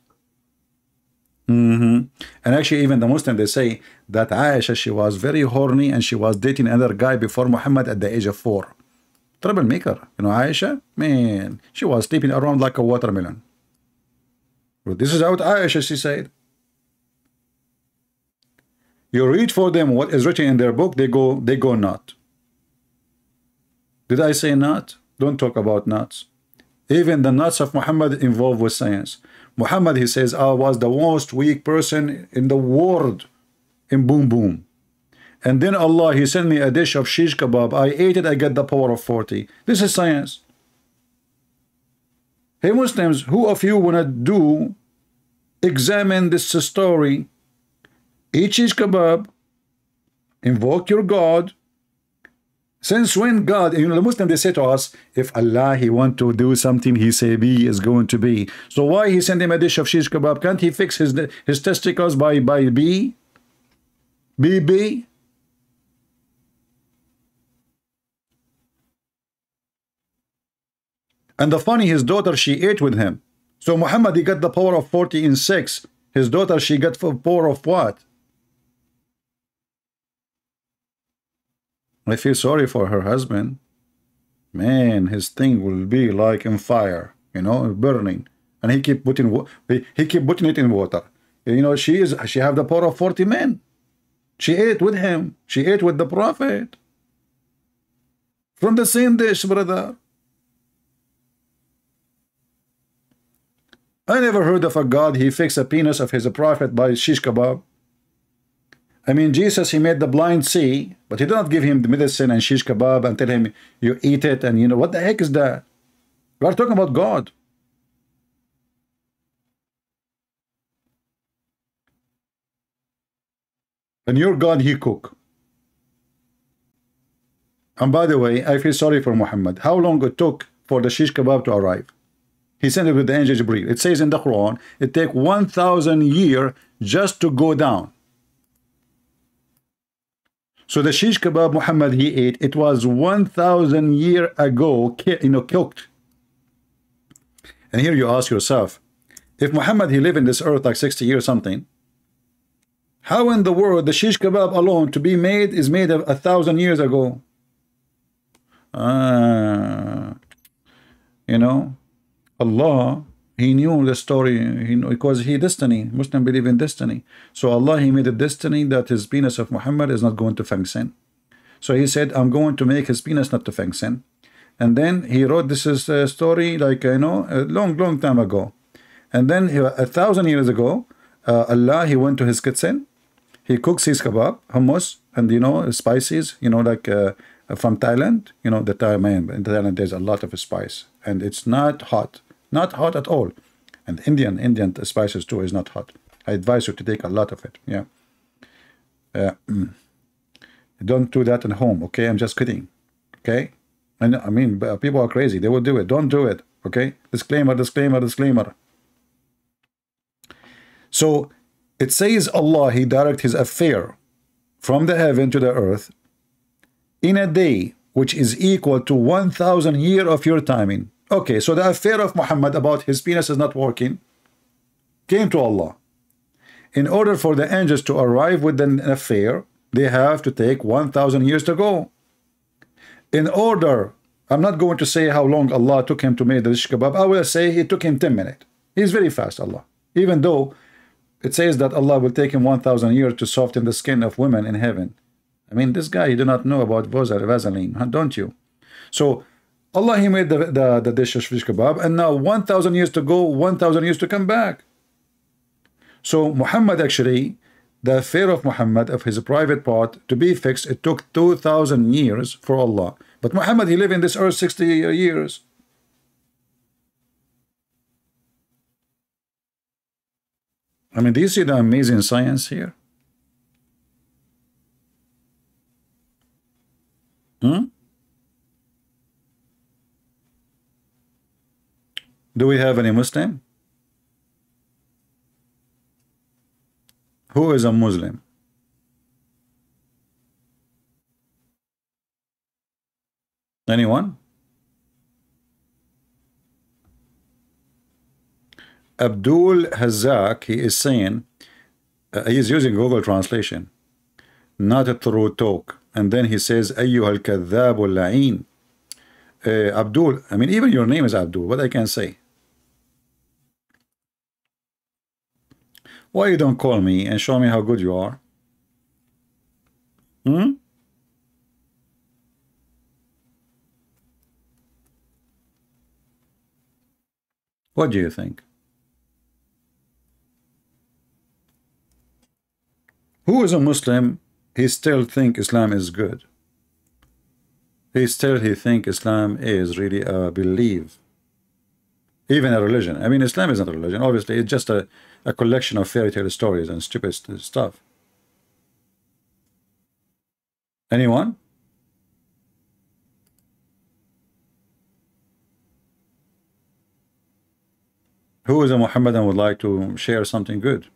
Speaker 8: And actually, even the Muslim, they say that Aisha, she was very horny and she was dating another guy before Muhammad at the age of 4. Troublemaker. Aisha, man, she was sleeping around like a watermelon. Well, this is what Aisha, she said. You read for them what is written in their book, they go not. Did I say not? Don't talk about nuts. Even the nuts of Muhammad involved with science. Muhammad, he says, I was the most weak person in the world in boom boom. And then Allah, he sent me a dish of shish kebab. I ate it, I get the power of 40. This is science. Hey Muslims, who of you want to examine this story? Eat shish kebab, invoke your God. Since when God, the Muslim, they say to us, if Allah, he want to do something, he say be is going to be. So why he send him a dish of shish kebab? Can't he fix his testicles by B? B? And the funny, his daughter, she ate with him. So Muhammad, he got the power of 40 in 6. His daughter, she got the power of what? I feel sorry for her husband. Man, his thing will be like in fire, burning. And he keep putting it in water. She have the power of 40 men. She ate with him. She ate with the prophet. From the same dish, brother. I never heard of a God, he fixed a penis of his prophet by shish kebab. I mean, Jesus, he made the blind see, but he did not give him the medicine and shish kebab and tell him, you eat it, and what the heck is that? We are talking about God. And your God, he cook. And by the way, I feel sorry for Muhammad. How long it took for the shish kebab to arrive? He sent it with the angel Jibreel. It says in the Quran, it take 1,000 years just to go down. So the shish kebab Muhammad he ate, it was 1,000 years ago, cooked. And here you ask yourself, if Muhammad he lived in this earth like 60 years something, how in the world the shish kebab alone to be made is made of 1,000 years ago? Allah, he knew the story, because he destiny. Muslim believe in destiny. So Allah, he made a destiny that his penis of Muhammad is not going to function. So he said, I'm going to make his penis not to function. And then he wrote this is a story like, a long time ago. And then 1,000 years ago, Allah, he went to his kitchen. He cooks his kebab, hummus, and spices, like from Thailand. In Thailand there's a lot of spice. And it's not hot. Not hot at all. And Indian spices too is not hot. I advise you to take a lot of it. Yeah. Don't do that at home, okay? I'm just kidding. Okay? And I mean, people are crazy. They will do it. Don't do it. Okay? Disclaimer. So it says Allah, he direct his affair from the heaven to the earth in a day which is equal to 1,000 years of your timing. Okay, so the affair of Muhammad about his penis is not working came to Allah. In order for the angels to arrive with an affair, they have to take 1,000 years to go. In order I'm not going to say how long Allah took him to make the shish kebab. I will say he took him 10 minutes. He's very fast, Allah. Even though it says that Allah will take him 1,000 years to soften the skin of women in heaven. I mean, this guy, you do not know about Vaseline, huh? Don't you? So Allah, he made the dish of fish kebab, and now 1,000 years to go, 1,000 years to come back. So Muhammad, actually, the affair of Muhammad, of his private part to be fixed, it took 2,000 years for Allah. But Muhammad, he lived in this earth 60 years. I mean, do you see the amazing science here? Do we have any Muslim? Who is a Muslim? Anyone? Abdul Hazak, he is saying, he is using Google Translation, not a true talk. And then he says, Ayyuhal kadhabul la'in. Abdul, I mean, even your name is Abdul, what I can say? Why you don't call me and show me how good you are? What do you think? Who is a Muslim? He still think Islam is good. He think Islam is really a belief, even a religion. I mean, Islam isn't a religion. Obviously, it's just a collection of fairy tale stories and stupid stuff. Anyone? Who is a Muhammadan would like to share something good?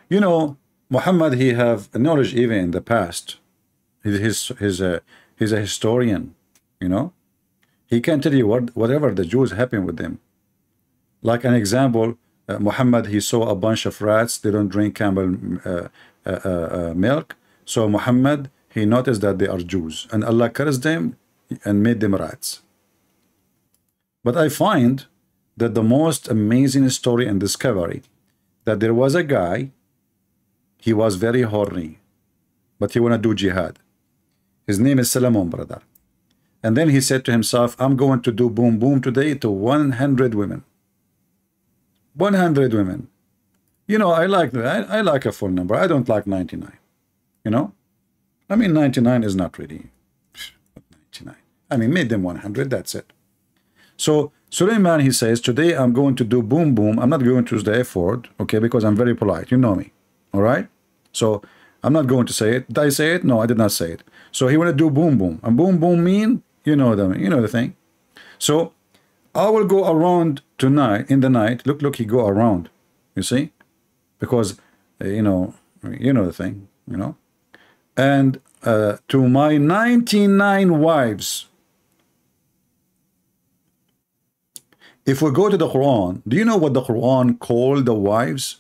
Speaker 8: You know, Muhammad, he have knowledge even in the past. He's a historian, you know. He can tell you whatever the Jews happened with them. Like an example, Muhammad, he saw a bunch of rats. They don't drink camel milk. So Muhammad, he noticed that they are Jews. And Allah cursed them and made them rats. But I find that the most amazing story and discovery, that there was a guy, he was very horny, but he want to do jihad. His name is Solomon, brother. And then he said to himself, I'm going to do boom boom today to 100 women. 100 women. You know, I like a full number. I don't like 99. You know? I mean, 99 is not really 99. I mean, made them 100, that's it. So Suleiman, he says, today I'm going to do boom boom. I'm not going to use the F word, okay, because I'm very polite. You know me. All right? So I'm not going to say it. Did I say it? No, I did not say it. So he want to do boom boom. And boom boom mean, you know the thing. So I will go around tonight, in the night. Look, he go around. You see? Because, you know the thing, you know. And to my 99 wives. If we go to the Quran, do you know what the Quran called the wives?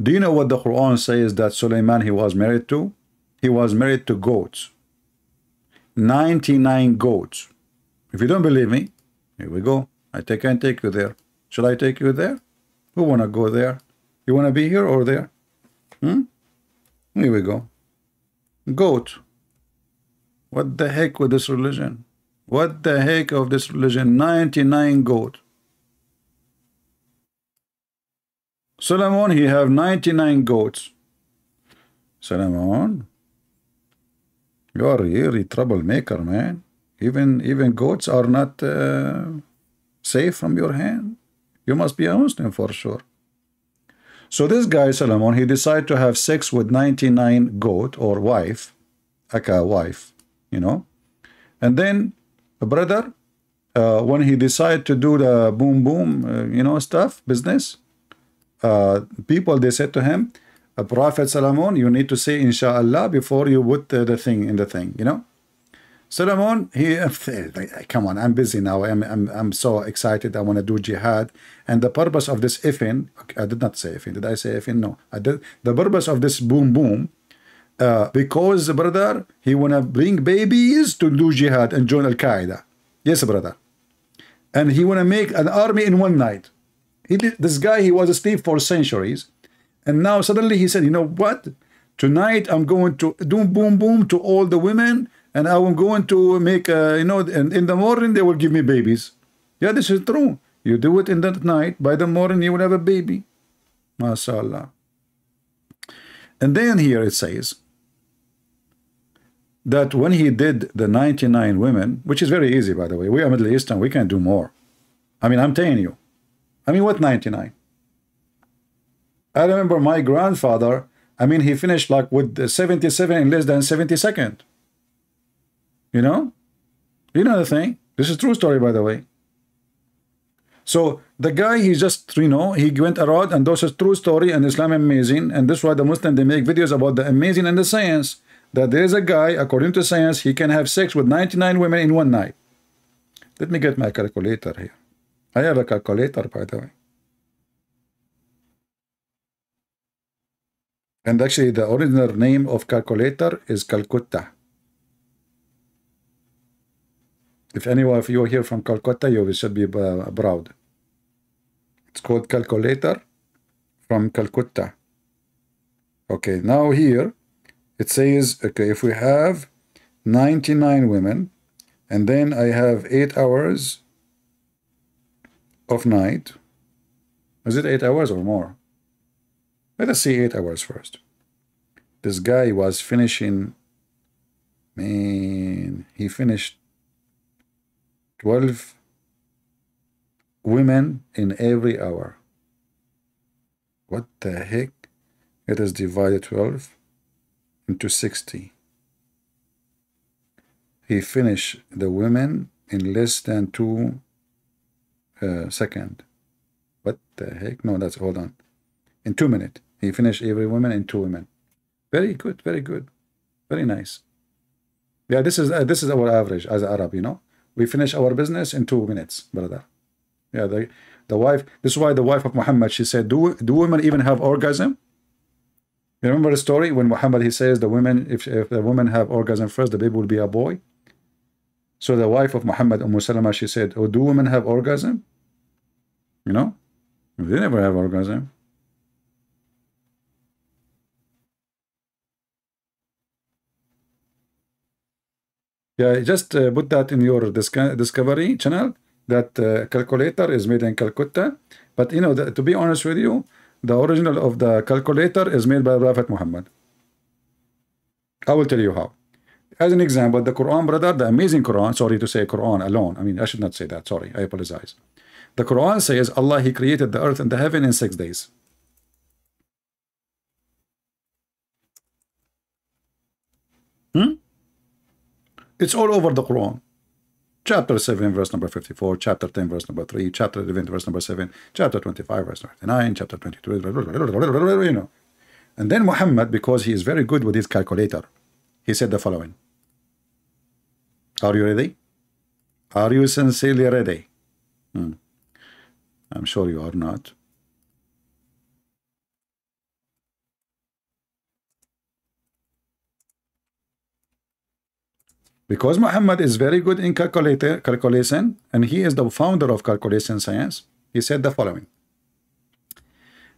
Speaker 8: Do you know what the Quran says that Suleiman he was married to? He was married to goats. 99 goats. If you don't believe me, here we go. I can take you there. Shall I take you there? Who want to go there? You want to be here or there? Here we go. Goat. What the heck with this religion? What the heck of this religion? 99 goat. Solomon, he have 99 goats. Solomon, you are really troublemaker, man. Even goats are not safe from your hand. You must be a Muslim for sure. So this guy, Solomon, he decided to have sex with 99 goat or wife, like a wife, you know. And then, brother, when he decided to do the boom boom, you know, stuff, business, people, they said to him, Prophet Solomon, you need to say Inshallah before you put the thing in the thing, you know. Solomon, he, come on, I'm busy now. I'm so excited. I want to do jihad. And the purpose of this ifin, I did not say ifin. Did I say ifin? No. I did. The purpose of this boom boom, Because, brother, he wanna bring babies to do jihad and join Al-Qaeda. Yes, brother. And he wanna make an army in one night. This guy, he was asleep for centuries, and now suddenly he said, you know what? Tonight I'm going to do boom boom to all the women, and I'm going to make you know, and in the morning they will give me babies. Yeah, this is true. You do it in the night, by the morning you will have a baby. MashaAllah. And then here it says that when he did the 99 women, which is very easy, by the way, we are Middle Eastern, we can do more. I mean, I'm telling you. I mean, what 99? I remember my grandfather, I mean, he finished like with 77 in less than 70 seconds. You know? You know the thing? This is a true story, by the way. So the guy, he just, you know, he went around, and this is true story, and Islam amazing, and this is why the Muslim, they make videos about the amazing and the science, that there is a guy, according to science, he can have sex with 99 women in one night. Let me get my calculator here. I have a calculator, by the way. And actually, the original name of calculator is Calcutta. If anyone of you are here from Calcutta, you should be proud. It's called calculator from Calcutta. Okay, now here it says, okay, if we have 99 women, and then I have 8 hours of night. Is it 8 hours or more? Let us see 8 hours first. This guy was finishing, man, he finished 12 women in every hour. What the heck? It is divided 12 into 60. He finished the women in less than 2 seconds. What the heck? No, that's, hold on. In 2 minutes. He finished every woman in 2 women. Very good, very good. Very nice. Yeah, this is our average as an Arab, you know. We finish our business in 2 minutes, brother. Yeah, the wife, this is why the wife of Muhammad, she said, do women even have orgasm? You remember the story when Muhammad, he says the women, if the women have orgasm first, the baby will be a boy. So the wife of Muhammad, Salama, she said, oh, do women have orgasm? You know, they never have orgasm. Yeah, just put that in your discovery channel. That calculator is made in Calcutta. But you know, to be honest with you, the original of the calculator is made by Prophet Muhammad. I will tell you how. As an example, the Quran, brother, the amazing Quran, sorry to say Quran alone. I mean, I should not say that. Sorry, I apologize. The Quran says Allah, He created the earth and the heaven in 6 days. It's all over the Quran. Chapter 7, verse number 54, chapter 10, verse number 3, chapter 11, verse number 7, chapter 25, verse 39, chapter 22, you know. And then Muhammad, because he is very good with his calculator, he said the following. Are you ready? Are you sincerely ready? I'm sure you are not. Because Muhammad is very good in calculation, and he is the founder of calculation science, he said the following.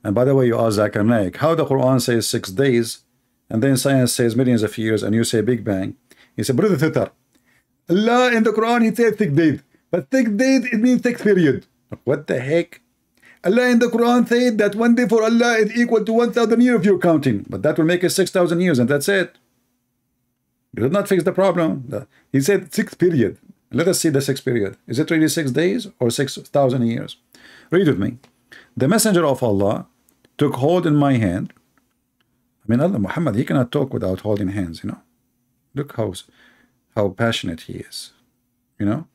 Speaker 8: And by the way, you ask Zakir Naik, how the Quran says 6 days, and then science says millions of years, and you say Big Bang. He said, brother Thitter, Allah in the Quran, he said 6 days, but 6 days, it means 6 period. What the heck? Allah in the Quran said that 1 day for Allah is equal to 1,000 years of your counting, but that will make it 6,000 years, and that's it. You did not fix the problem. He said 6 period. Let us see the 6 period. Is it really 6 days or 6,000 years? Read with me. The messenger of Allah took hold in my hand. I mean, Allah, Muhammad, he cannot talk without holding hands, you know. Look how passionate he is, you know.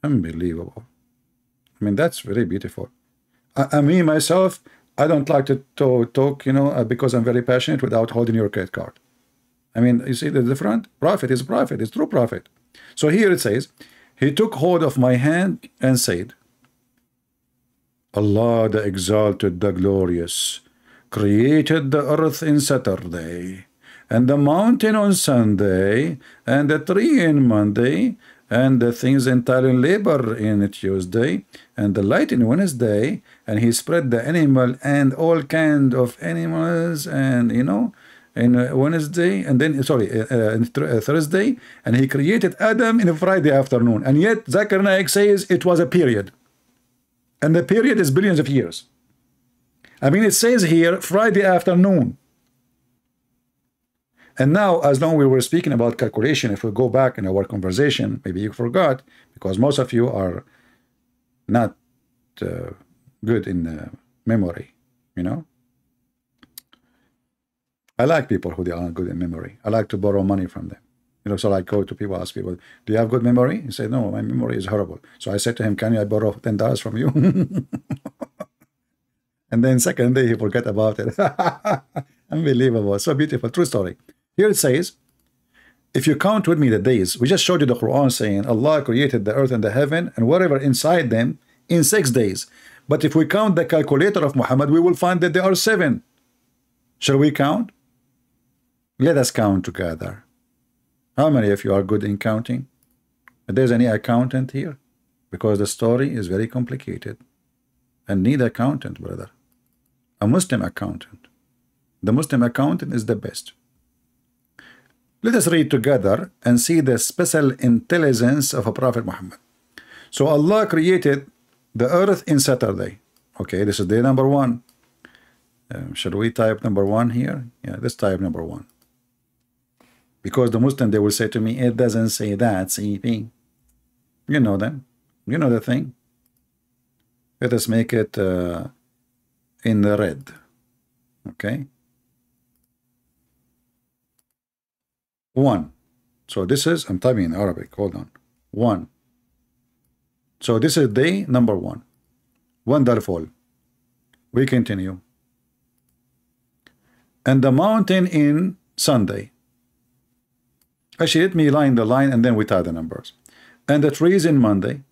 Speaker 8: Unbelievable. I mean, that's very beautiful. Me, myself, I don't like to talk, you know, because I'm very passionate without holding your credit card. I mean, you see the different? Prophet is prophet, is true prophet. So here it says, he took hold of my hand and said, Allah the exalted, the glorious, created the earth in Saturday, and the mountain on Sunday, and the tree in Monday, and the things entirely labor in Tuesday, and the light in Wednesday, and he spread the animal and all kind of animals, and you know, in Wednesday, and then Thursday, and he created Adam in Friday afternoon. And yet Zakir Naik says it was a period, and the period is billions of years. I mean, it says here Friday afternoon. And now, as long we were speaking about calculation, if we go back in our conversation, maybe you forgot, because most of you are not good in memory, you know. I like people who they are good in memory. I like to borrow money from them. You know, so I go to people, ask people, do you have good memory? He said, no, my memory is horrible. So I said to him, can I borrow $10 from you? And then second day, he forgot about it. Unbelievable. So beautiful. True story. Here it says, if you count with me the days, we just showed you the Quran saying Allah created the earth and the heaven and whatever inside them in 6 days. But if we count the calculator of Muhammad, we will find that there are 7. Shall we count? Let us count together. How many of you are good in counting? If there's any accountant here? Because the story is very complicated and need accountant, brother. A Muslim accountant. The Muslim accountant is the best. Let us read together and see the special intelligence of a Prophet Muhammad. So Allah created the earth in Saturday. Okay, this is day number 1. Should we type number 1 here? Yeah, let's type number 1. Because the Muslim, they will say to me, it doesn't say that, CP. You know them. You know the thing. Let us make it in the red. Okay. 1. So this is, I'm typing in Arabic, hold on. 1. So this is day number 1. Wonderful. We continue. And the mountain in Sunday. Actually, let me line the line and then we tie the numbers. And the trees in Monday.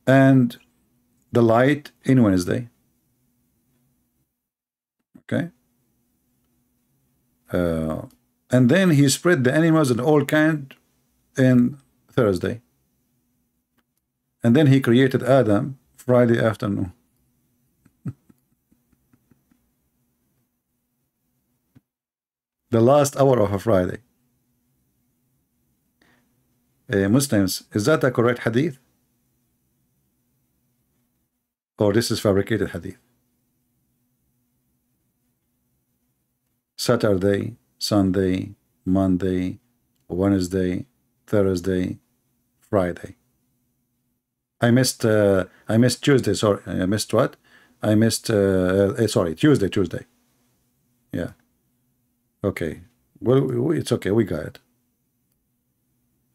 Speaker 8: And the light in Wednesday. Okay. And then he spread the animals and all kind in Thursday. And then he created Adam Friday afternoon. The last hour of a Friday. Muslims, is that a correct hadith? Or this is fabricated hadith? Saturday, Sunday, Monday, Wednesday, Thursday, Friday. I missed Tuesday. Sorry, I missed what? I missed sorry, Tuesday. Yeah. Okay. Well, it's okay. We got it.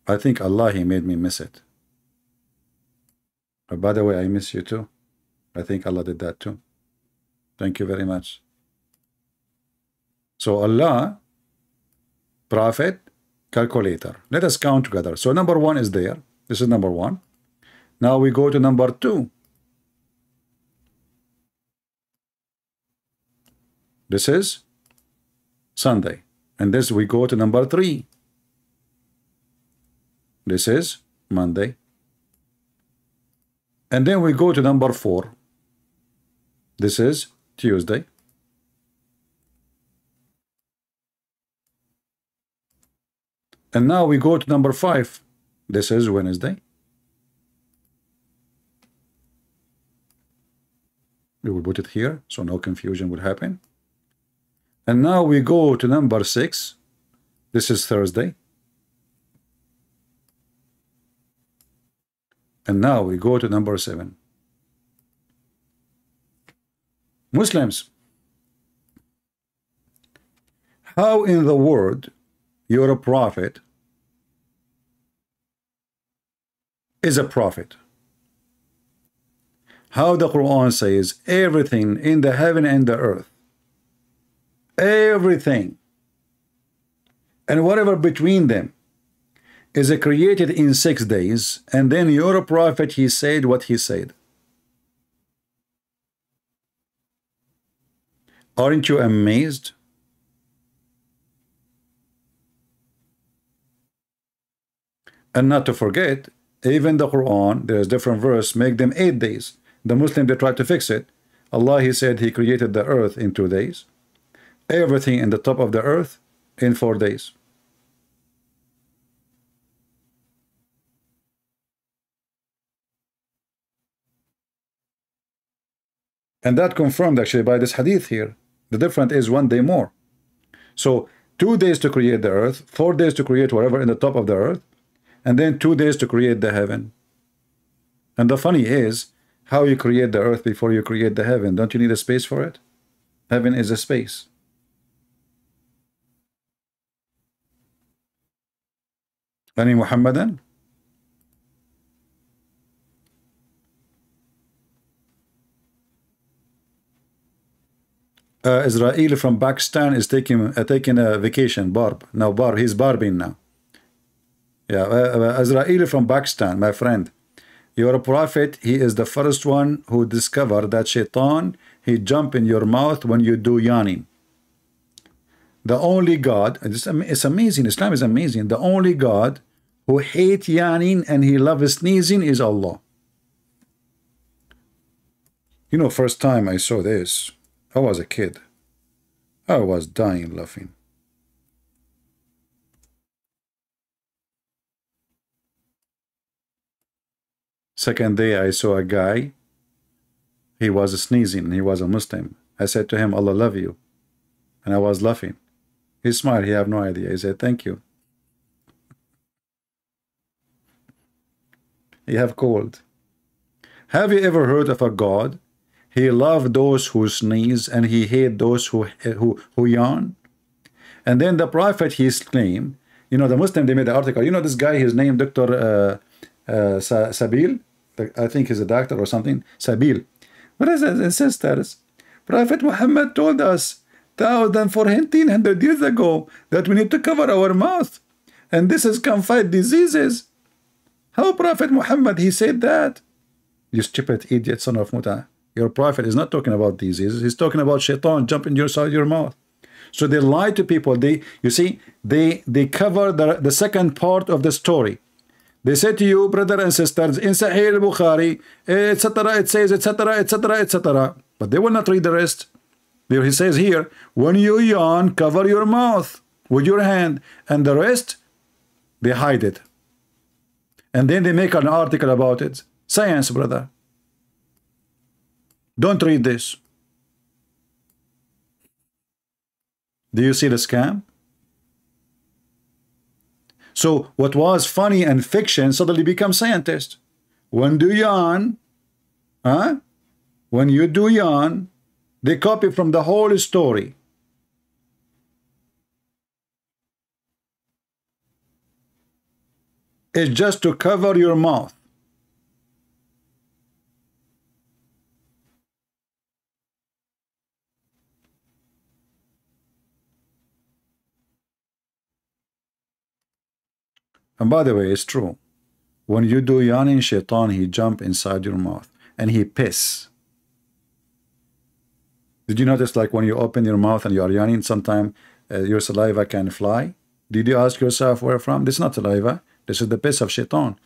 Speaker 8: I think Allah, He made me miss it. By the way, I miss you too. I think Allah did that too. Thank you very much. So Allah, Prophet, calculator. Let us count together. So number 1 is there. This is number 1. Now we go to number 2. This is Sunday. And this we go to number 3. This is Monday. And then we go to number 4. This is Tuesday. And now we go to number 5. This is Wednesday. We will put it here so no confusion will happen. And now we go to number 6. This is Thursday. And now we go to number 7. Muslims, how in the world you're a prophet is a prophet? How the Quran says everything in the heaven and the earth, everything and whatever between them is created in 6 days, and then you're a prophet, he said what he said. Aren't you amazed? And not to forget, even the Quran, there is different verse, make them 8 days. The Muslim, they try to fix it. Allah, he said he created the earth in 2 days. Everything in the top of the earth in 4 days. And that confirmed actually by this hadith here. The difference is 1 day more. So 2 days to create the earth, 4 days to create whatever in the top of the earth, and then 2 days to create the heaven. And the funny is, how you create the earth before you create the heaven? Don't you need a space for it? Heaven is a space. Any Muhammadan? Israeli from Pakistan is taking a vacation. Barb. Now Barb, he's barbing now. Yeah, Israeli from Pakistan, my friend. Your prophet, he is the first one who discovered that shaitan, he jump in your mouth when you do yawning. The only God, it's amazing, Islam is amazing. The only God who hate yawning and he loves sneezing is Allah. You know, first time I saw this, I was a kid. I was dying laughing. Second day I saw a guy, he was sneezing and he was a Muslim. I said to him, Allah love you. And I was laughing. He smiled, he had no idea. He said, thank you. You have cold. Have you ever heard of a God? He loved those who sneeze and he hate those who yawn. And then the prophet, his claim, you know, the Muslim, they made the article. You know this guy, his name, Dr. Sabil? I think he's a doctor or something. Sabil. Brothers and sisters, Prophet Muhammad told us 1,400 years ago that we need to cover our mouth. And this is can fight diseases. How Prophet Muhammad, he said that? You stupid idiot, son of Muta. Your prophet is not talking about diseases. He's talking about shaitan jumping inside your mouth. So they lie to people. You see, they cover the second part of the story. They say to you, brother and sisters, in Sahih al-Bukhari, etc., it says, etc., etc., etc. But they will not read the rest. He says here, when you yawn, cover your mouth with your hand, and the rest, they hide it. And then they make an article about it. Science, brother. Don't read this. Do you see the scam? So what was funny and fiction suddenly becomes scientist. When you yawn, when you do yawn, they copy from the whole story. It's just to cover your mouth. And by the way, it's true. When you do yawning, shaitan, he jump inside your mouth and he piss. Did you notice, like when you open your mouth and you are yawning, sometimes your saliva can fly? Did you ask yourself where from? This is not saliva. This is the piss of shaitan.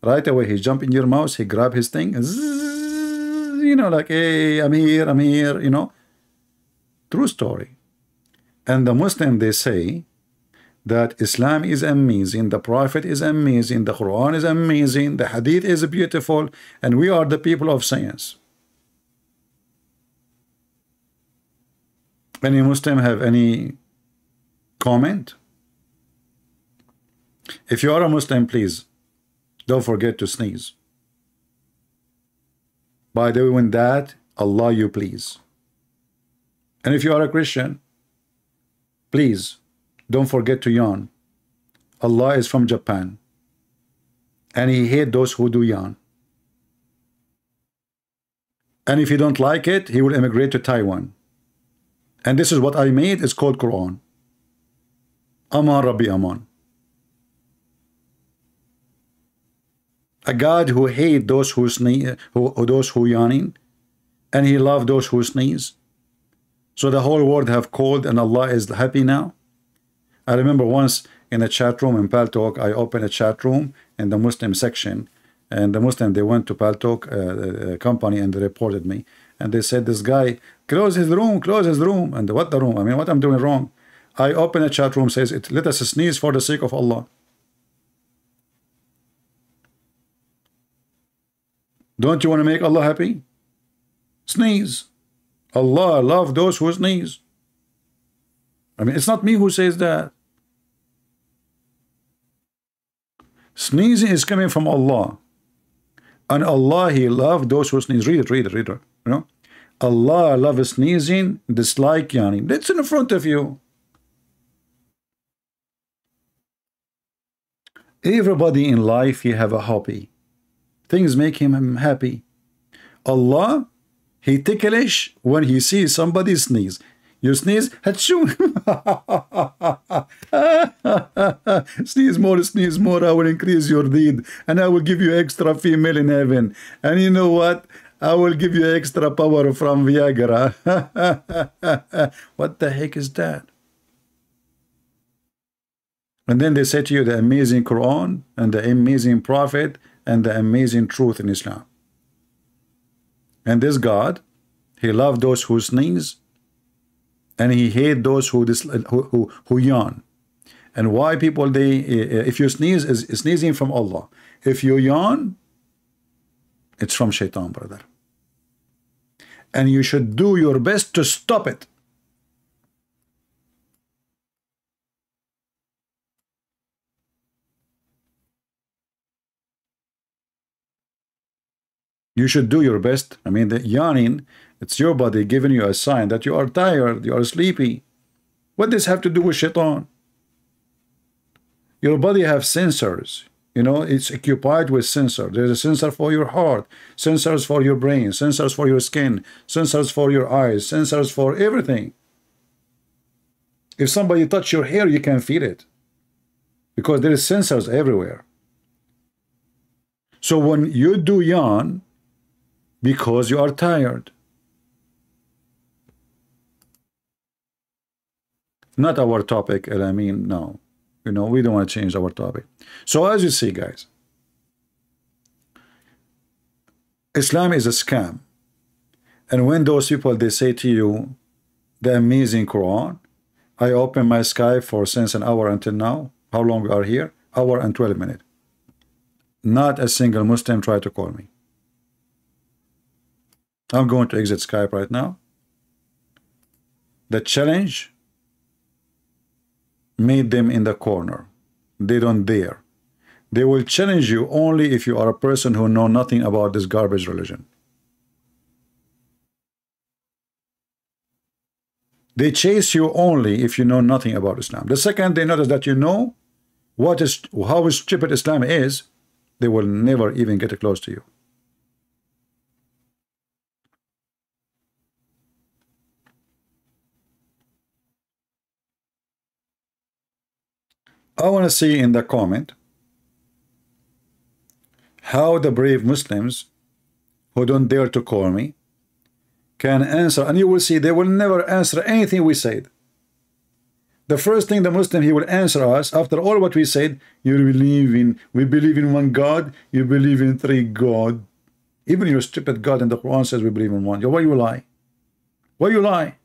Speaker 8: Right away, he jump in your mouth, he grab his thing, zzz, you know, like, hey, I'm here, you know. True story. And the Muslim, they say that Islam is amazing, the Prophet is amazing, the Quran is amazing, the Hadith is beautiful, and we are the people of science. Any Muslim have any comment? If you are a Muslim, please don't forget to sneeze. By doing that, Allah you please. And if you are a Christian, please don't forget to yawn. Allah is from Japan, and he hates those who do yawn. And if you don't like it, he will immigrate to Taiwan. And this is what I made. It's called Quran. Aman Rabbi Aman. A God who hates those who sneeze, those who yawning, and he loves those who sneeze. So the whole world have called, and Allah is happy now. I remember once in a chat room in Paltalk. I opened a chat room in the Muslim section, and the Muslim, they went to Paltalk company and they reported me, and they said, this guy, close his room, close his room. And what the room? I mean, what I'm doing wrong? I open a chat room, says it, let us sneeze for the sake of Allah. Don't you want to make Allah happy? Sneeze. Allah love those who sneeze. I mean, it's not me who says that. Sneezing is coming from Allah. And Allah, He love those who sneeze. Read it, read it, read it. You know? Allah loves sneezing, dislike yawning. That's in front of you. Everybody in life, he have a hobby. Things make him happy. Allah, He ticklish when He sees somebody sneeze. You sneeze, achoo. Sneeze more, I will increase your deed, and I will give you extra female in heaven. And you know what? I will give you extra power from Viagra. What the heck is that? And then they say to you the amazing Quran and the amazing Prophet and the amazing truth in Islam. And this God, He loved those who sneeze, and He hate those who yawn. And why people, they, if you sneeze, is sneezing from Allah. If you yawn, it's from Shaitan, brother. And you should do your best to stop it. You should do your best. I mean, the yawning, it's your body giving you a sign that you are tired, you are sleepy. What does this have to do with Shaitan? Your body have sensors. You know, it's occupied with sensors. There's a sensor for your heart, sensors for your brain, sensors for your skin, sensors for your eyes, sensors for everything. If somebody touch your hair, you can feel it, because there is sensors everywhere. So when you do yawn, because you are tired. Not our topic, and I mean, no. You know, we don't want to change our topic. So as you see, guys, Islam is a scam. And when those people, they say to you, the amazing Quran, I open my Skype for since an hour until now. How long we are here? Hour and 12 minutes. Not a single Muslim tried to call me. I'm going to exit Skype right now. The challenge made them in the corner. They don't dare. They will challenge you only if you are a person who know nothing about this garbage religion. They chase you only if you know nothing about Islam. The second they notice that you know how stupid Islam is, they will never even get close to you. I want to see in the comment how the brave Muslims who don't dare to call me can answer, and you will see they will never answer anything we said. The first thing the Muslim, he will answer us after all what we said, we believe in one God, you believe in three God. Even your stupid God in the Quran says we believe in one. Why you lie? Why you lie?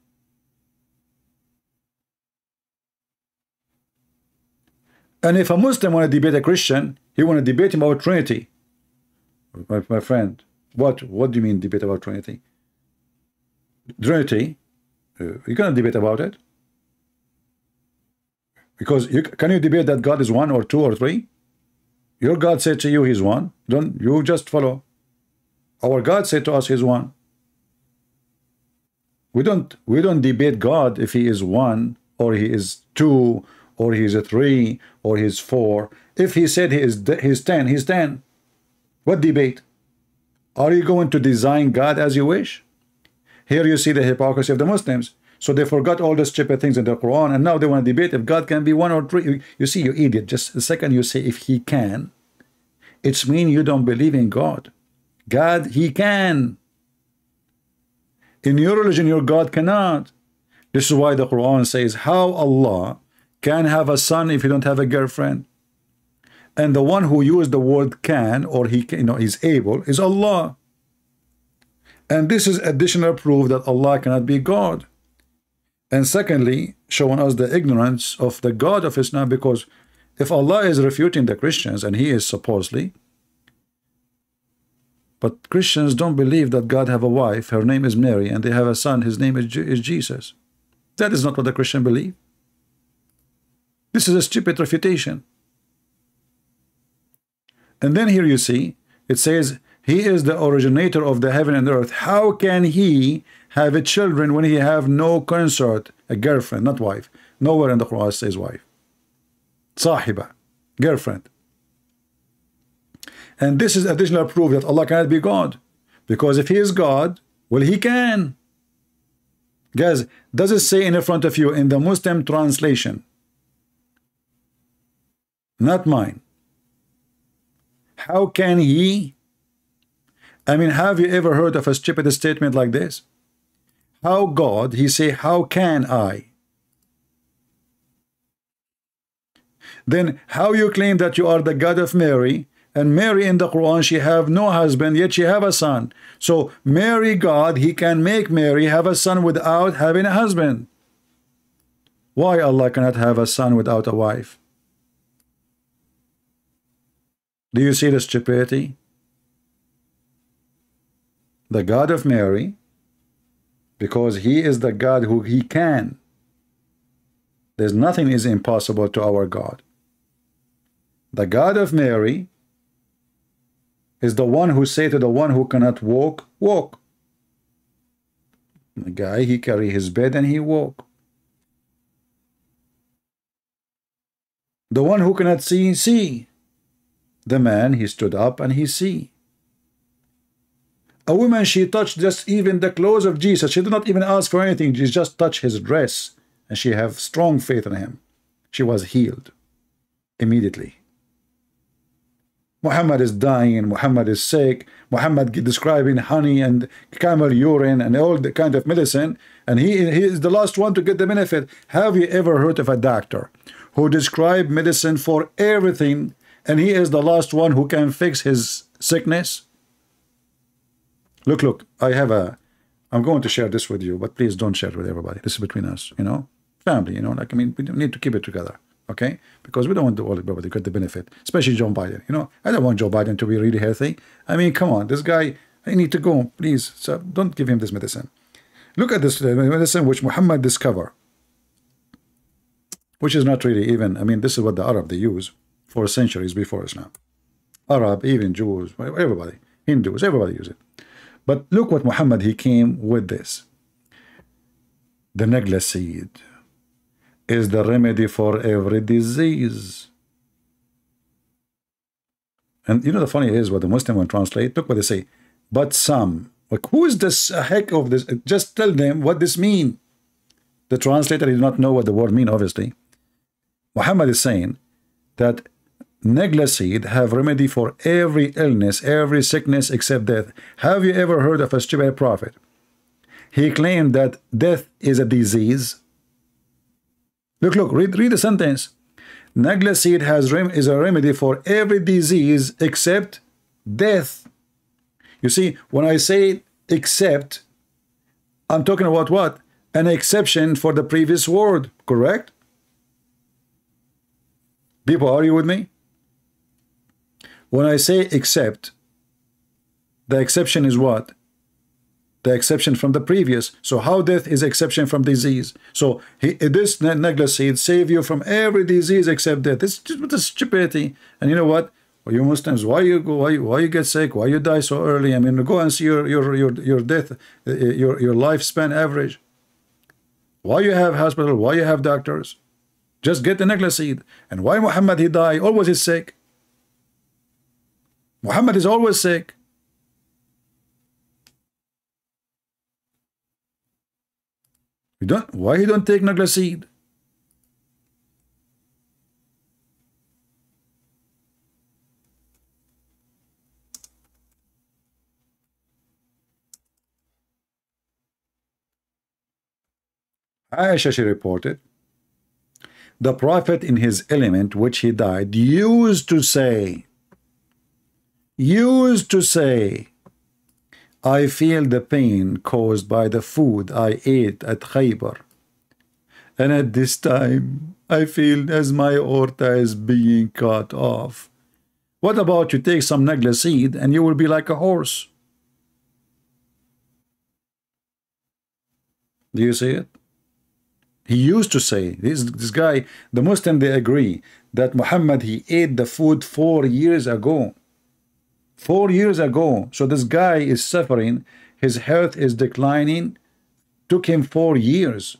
Speaker 8: And if a Muslim want to debate a Christian, he want to debate him about Trinity. My friend, what do you mean debate about Trinity? Trinity, you cannot debate about it. Because can you debate that God is one or two or three? Your God said to you he's one. Don't you just follow. Our God said to us he's one. We don't debate God if he is one or he is two or he's a three or he's four. If he said he's 10, he's 10. What debate? Are you going to design God as you wish? Here you see the hypocrisy of the Muslims. So they forgot all the stupid things in the Quran, and now they want to debate if God can be one or three. You see, you idiot. Just a second you say if he can, it's mean you don't believe in God. God, he can. In your religion, your God cannot. This is why the Quran says how Allah can have a son if you don't have a girlfriend. And the one who used the word can, or he can, is able, is Allah. And this is additional proof that Allah cannot be God. And secondly, showing us the ignorance of the God of Islam, because if Allah is refuting the Christians, and he is supposedly, but Christians don't believe that God have a wife, her name is Mary, and they have a son, his name is Jesus. That is not what the Christian believe. This is a stupid refutation. And then here you see, it says, he is the originator of the heaven and earth. How can he have a children when he have no consort, a girlfriend, not wife? Nowhere in the Quran says wife. Sahiba, girlfriend. And this is additional proof that Allah cannot be God. Because if he is God, well, he can. Guys, does it say in front of you in the Muslim translation? Not mine. How can he? I mean, have you ever heard of a stupid statement like this? How God, he say, how can I? Then how you claim that you are the God of Mary, and Mary in the Quran, she have no husband, yet she have a son. So Mary God, he can make Mary have a son without having a husband. Why Allah cannot have a son without a wife? Do you see the stupidity? The God of Mary, because he is the God who he can. There's nothing is impossible to our God. The God of Mary is the one who say to the one who cannot walk, walk. The guy, he carry his bed and he walk. The one who cannot see, see. The man, he stood up and he see. A woman, she touched just even the clothes of Jesus. She did not even ask for anything. She just touched his dress. And she have strong faith in him. She was healed immediately. Muhammad is dying. Muhammad is sick. Muhammad describing honey and camel urine and all the kind of medicine. And he is the last one to get the benefit. Have you ever heard of a doctor who described medicine for everything, and he is the last one who can fix his sickness? Look, I'm going to share this with you, but please don't share it with everybody. This is between us, family, like, I mean, we need to keep it together, okay? Because we don't want everybody to get the benefit, especially Joe Biden, I don't want Joe Biden to be really healthy. I mean, come on, this guy, I need to go, please, so don't give him this medicine. Look at this medicine which Muhammad discovered, which is not really even, I mean, this is what the Arab they use for centuries before Islam. Arab, even Jews, everybody, Hindus, everybody use it. But look what Muhammad, he came with this. The negla seed is the remedy for every disease. And the funny is what the Muslim will translate. Look what they say. But some, like, who is this heck of this? Just tell them what this mean. The translator did not know what the word mean, obviously. Muhammad is saying that negla seed have remedy for every illness, every sickness except death. Have you ever heard of a stupid prophet? He claimed that death is a disease. Look, read the sentence. Negla seed is a remedy for every disease except death. You see, when I say except, I'm talking about what? An exception for the previous word, correct? People, are you with me? When I say except, the exception is what? The exception from the previous. So how death is exception from disease? So this negla seed save you from every disease except death. It's just a stupidity. And you know what? Well, you Muslims, why you get sick? Why you die so early? I mean, go and see your death, your lifespan average. Why you have hospital? Why you have doctors? Just get the negla seed. And why Muhammad, he died? Always is sick. Muhammad is always sick. Why he don't take negla seed? Aisha, she reported The prophet in his element, which he died, used to say, I feel the pain caused by the food I ate at Khaybar. And at this time, I feel as my aorta is being cut off. What about you take some nagla seed and you will be like a horse? Do you see it? He used to say, this guy, the Muslim, they agree that Muhammad, he ate the food 4 years ago. 4 years ago. So this guy is suffering. His health is declining. Took him 4 years.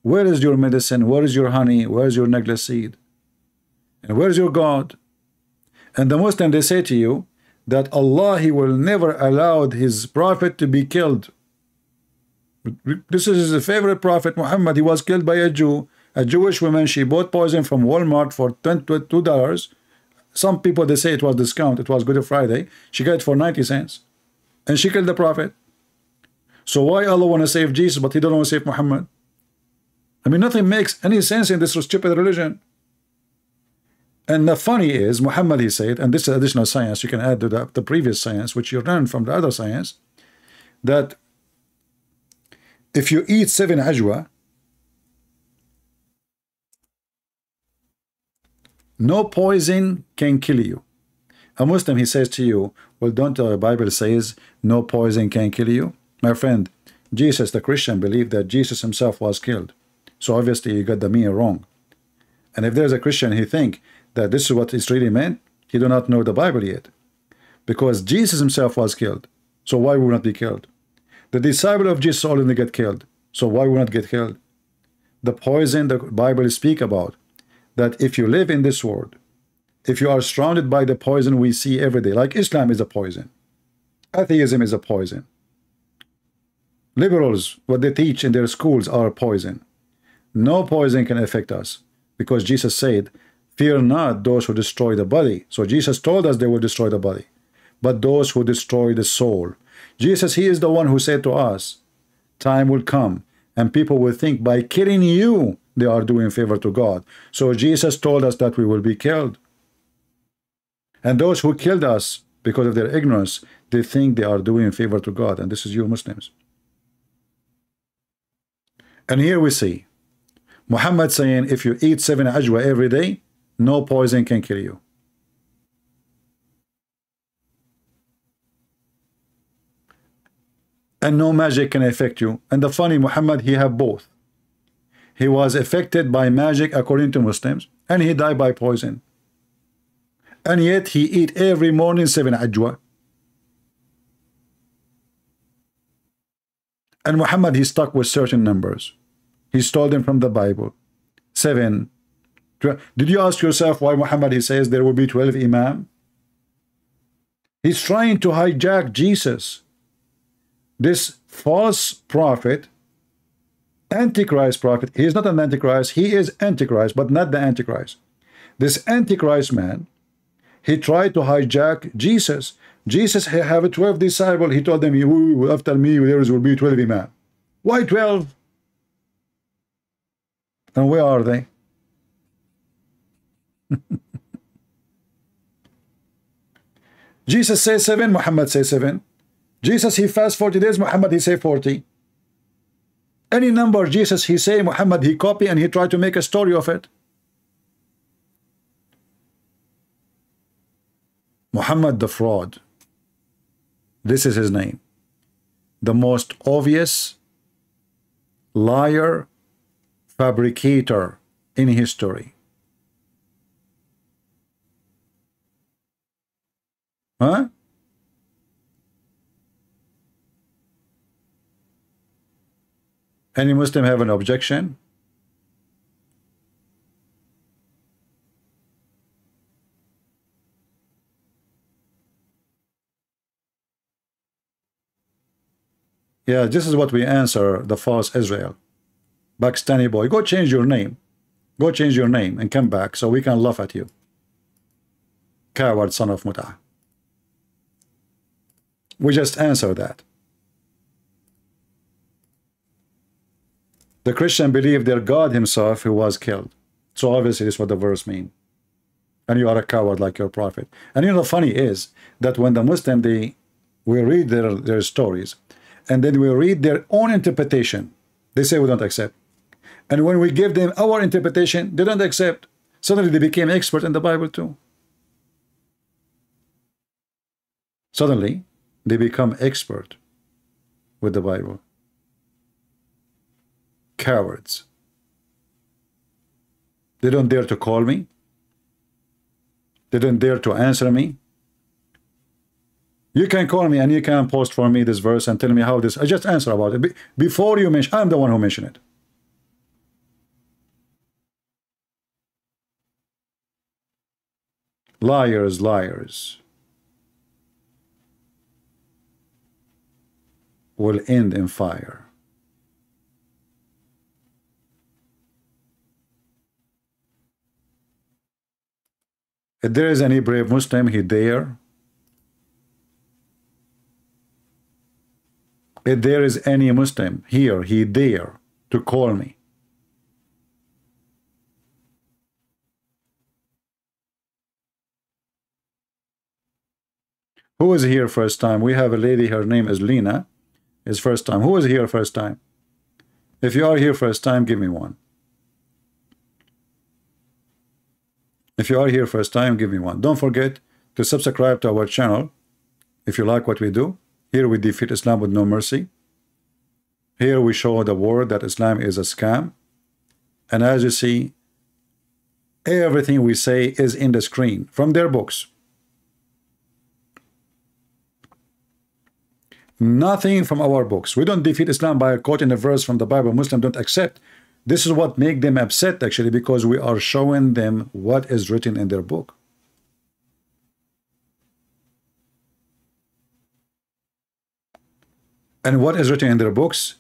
Speaker 8: Where is your medicine? Where is your honey? Where is your nagla seed? And where is your God? And the Muslim, they say to you that Allah, he will never allow his prophet to be killed. This is his favorite prophet, Muhammad. He was killed by a Jew, a Jewish woman. She bought poison from Walmart for $22. Some people, they say it was discount. It was Good Friday. She got it for 90 cents. And she killed the prophet. So why Allah want to save Jesus, but he don't want to save Muhammad? I mean, nothing makes any sense in this stupid religion. And the funny is, Muhammad, he said, and this is additional science you can add to the previous science, which you learned from the other science, that if you eat 7 ajwa, no poison can kill you. A Muslim, he says to you, well, don't the Bible says no poison can kill you? My friend, Jesus, the Christian, believed that Jesus himself was killed. So obviously you got the meaning wrong. And if there's a Christian, he think that this is what it really meant, he do not know the Bible yet. Because Jesus himself was killed. So why would not be killed? The disciple of Jesus only get killed. So why would not get killed? The poison the Bible speak about, that if you live in this world, if you are surrounded by the poison we see every day, like Islam is a poison, atheism is a poison, liberals, what they teach in their schools are poison. No poison can affect us, because Jesus said, fear not those who destroy the body. So Jesus told us they will destroy the body, but those who destroy the soul. Jesus, he is the one who said to us, time will come and people will think by killing you they are doing favor to God. So Jesus told us that we will be killed. And those who killed us because of their ignorance, they think they are doing favor to God. And this is you Muslims. And here we see Muhammad saying, if you eat 7 ajwa every day, no poison can kill you. And no magic can affect you. And the funny, Muhammad, he had both. He was affected by magic according to Muslims, and he died by poison. And yet he eat every morning 7 ajwa. And Muhammad, he stuck with certain numbers. He stole them from the Bible. 7. Did you ask yourself why Muhammad, he says there will be 12 imam? He's trying to hijack Jesus. This false prophet, Antichrist prophet, he is not an Antichrist, he is Antichrist, but not the Antichrist. This Antichrist man, he tried to hijack Jesus. Jesus have 12 disciples. He told them, after me there will be 12 imam. Why 12? And where are they? Jesus says 7, Muhammad says 7. Jesus, he fast 40 days, Muhammad, he say 40. Any number Jesus, he say, Muhammad, he copy and he try to make a story of it. Muhammad the fraud. This is his name. The most obvious liar, fabricator in history. Huh? Any Muslim have an objection? Yeah, this is what we answer the false Israel. Pakistani boy, go change your name. Go change your name and come back so we can laugh at you. Coward son of Mut'ah. We just answer that. The Christian believed their God himself who was killed. So obviously this is what the verse means. And you are a coward like your prophet. And you know, the funny is that when the Muslim, we read their stories, and then we read their own interpretation, they say we don't accept. And when we give them our interpretation, they don't accept. Suddenly they became expert in the Bible too. Suddenly they become expert with the Bible. Cowards. They don't dare to call me. They don't dare to answer me. You can call me and you can post for me this verse and tell me how this. I just answer about it. Before you mention, I'm the one who mentioned it. Liars, liars will end in fire. If there is any brave Muslim, he dare. If there is any Muslim here, he dare to call me. Who is here first time? We have a lady, her name is Lena, is first time. Who is here first time? If you are here first time, give me one. If you are here first time, give me one. Don't forget to subscribe to our channel if you like what we do. Here we defeat Islam with no mercy. Here we show the world that Islam is a scam. And as you see, everything we say is in the screen from their books. Nothing from our books. We don't defeat Islam by quoting a verse from the Bible. Muslims don't accept. This is what makes them upset, actually, because we are showing them what is written in their book. And what is written in their books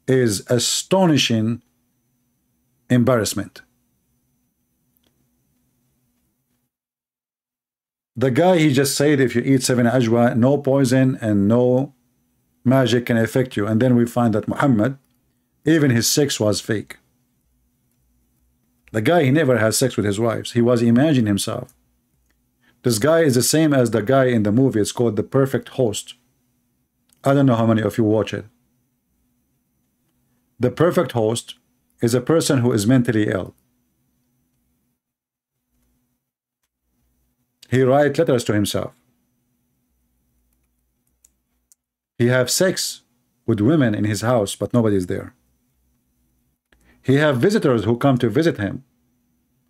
Speaker 8: is astonishing embarrassment. The guy, he just said if you eat 7 ajwa, no poison and no magic can affect you. And then we find that Muhammad, even his sex was fake. The guy, he never had sex with his wives. He was imagining himself. This guy is the same as the guy in the movie. It's called The Perfect Host. I don't know how many of you watch it. The perfect host is a person who is mentally ill. He writes letters to himself. He has sex with women in his house, but nobody is there. He have visitors who come to visit him.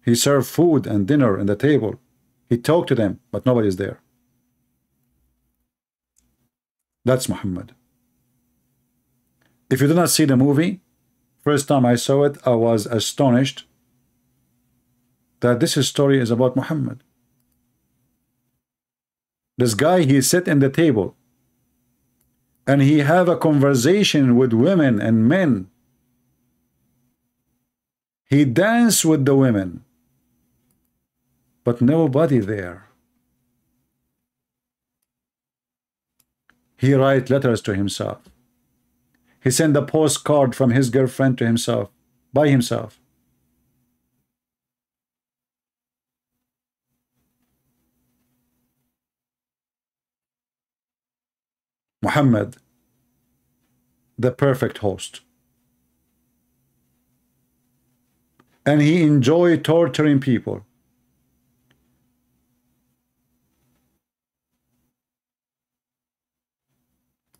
Speaker 8: He serve food and dinner on the table. He talk to them, but nobody is there. That's Muhammad. If you do not see the movie, first time I saw it, I was astonished that this story is about Muhammad. This guy, he sit in the table and he have a conversation with women and men. He danced with the women, but nobody there. He write letters to himself. He sent a postcard from his girlfriend to himself, by himself. Muhammad, the perfect host. And he enjoyed torturing people.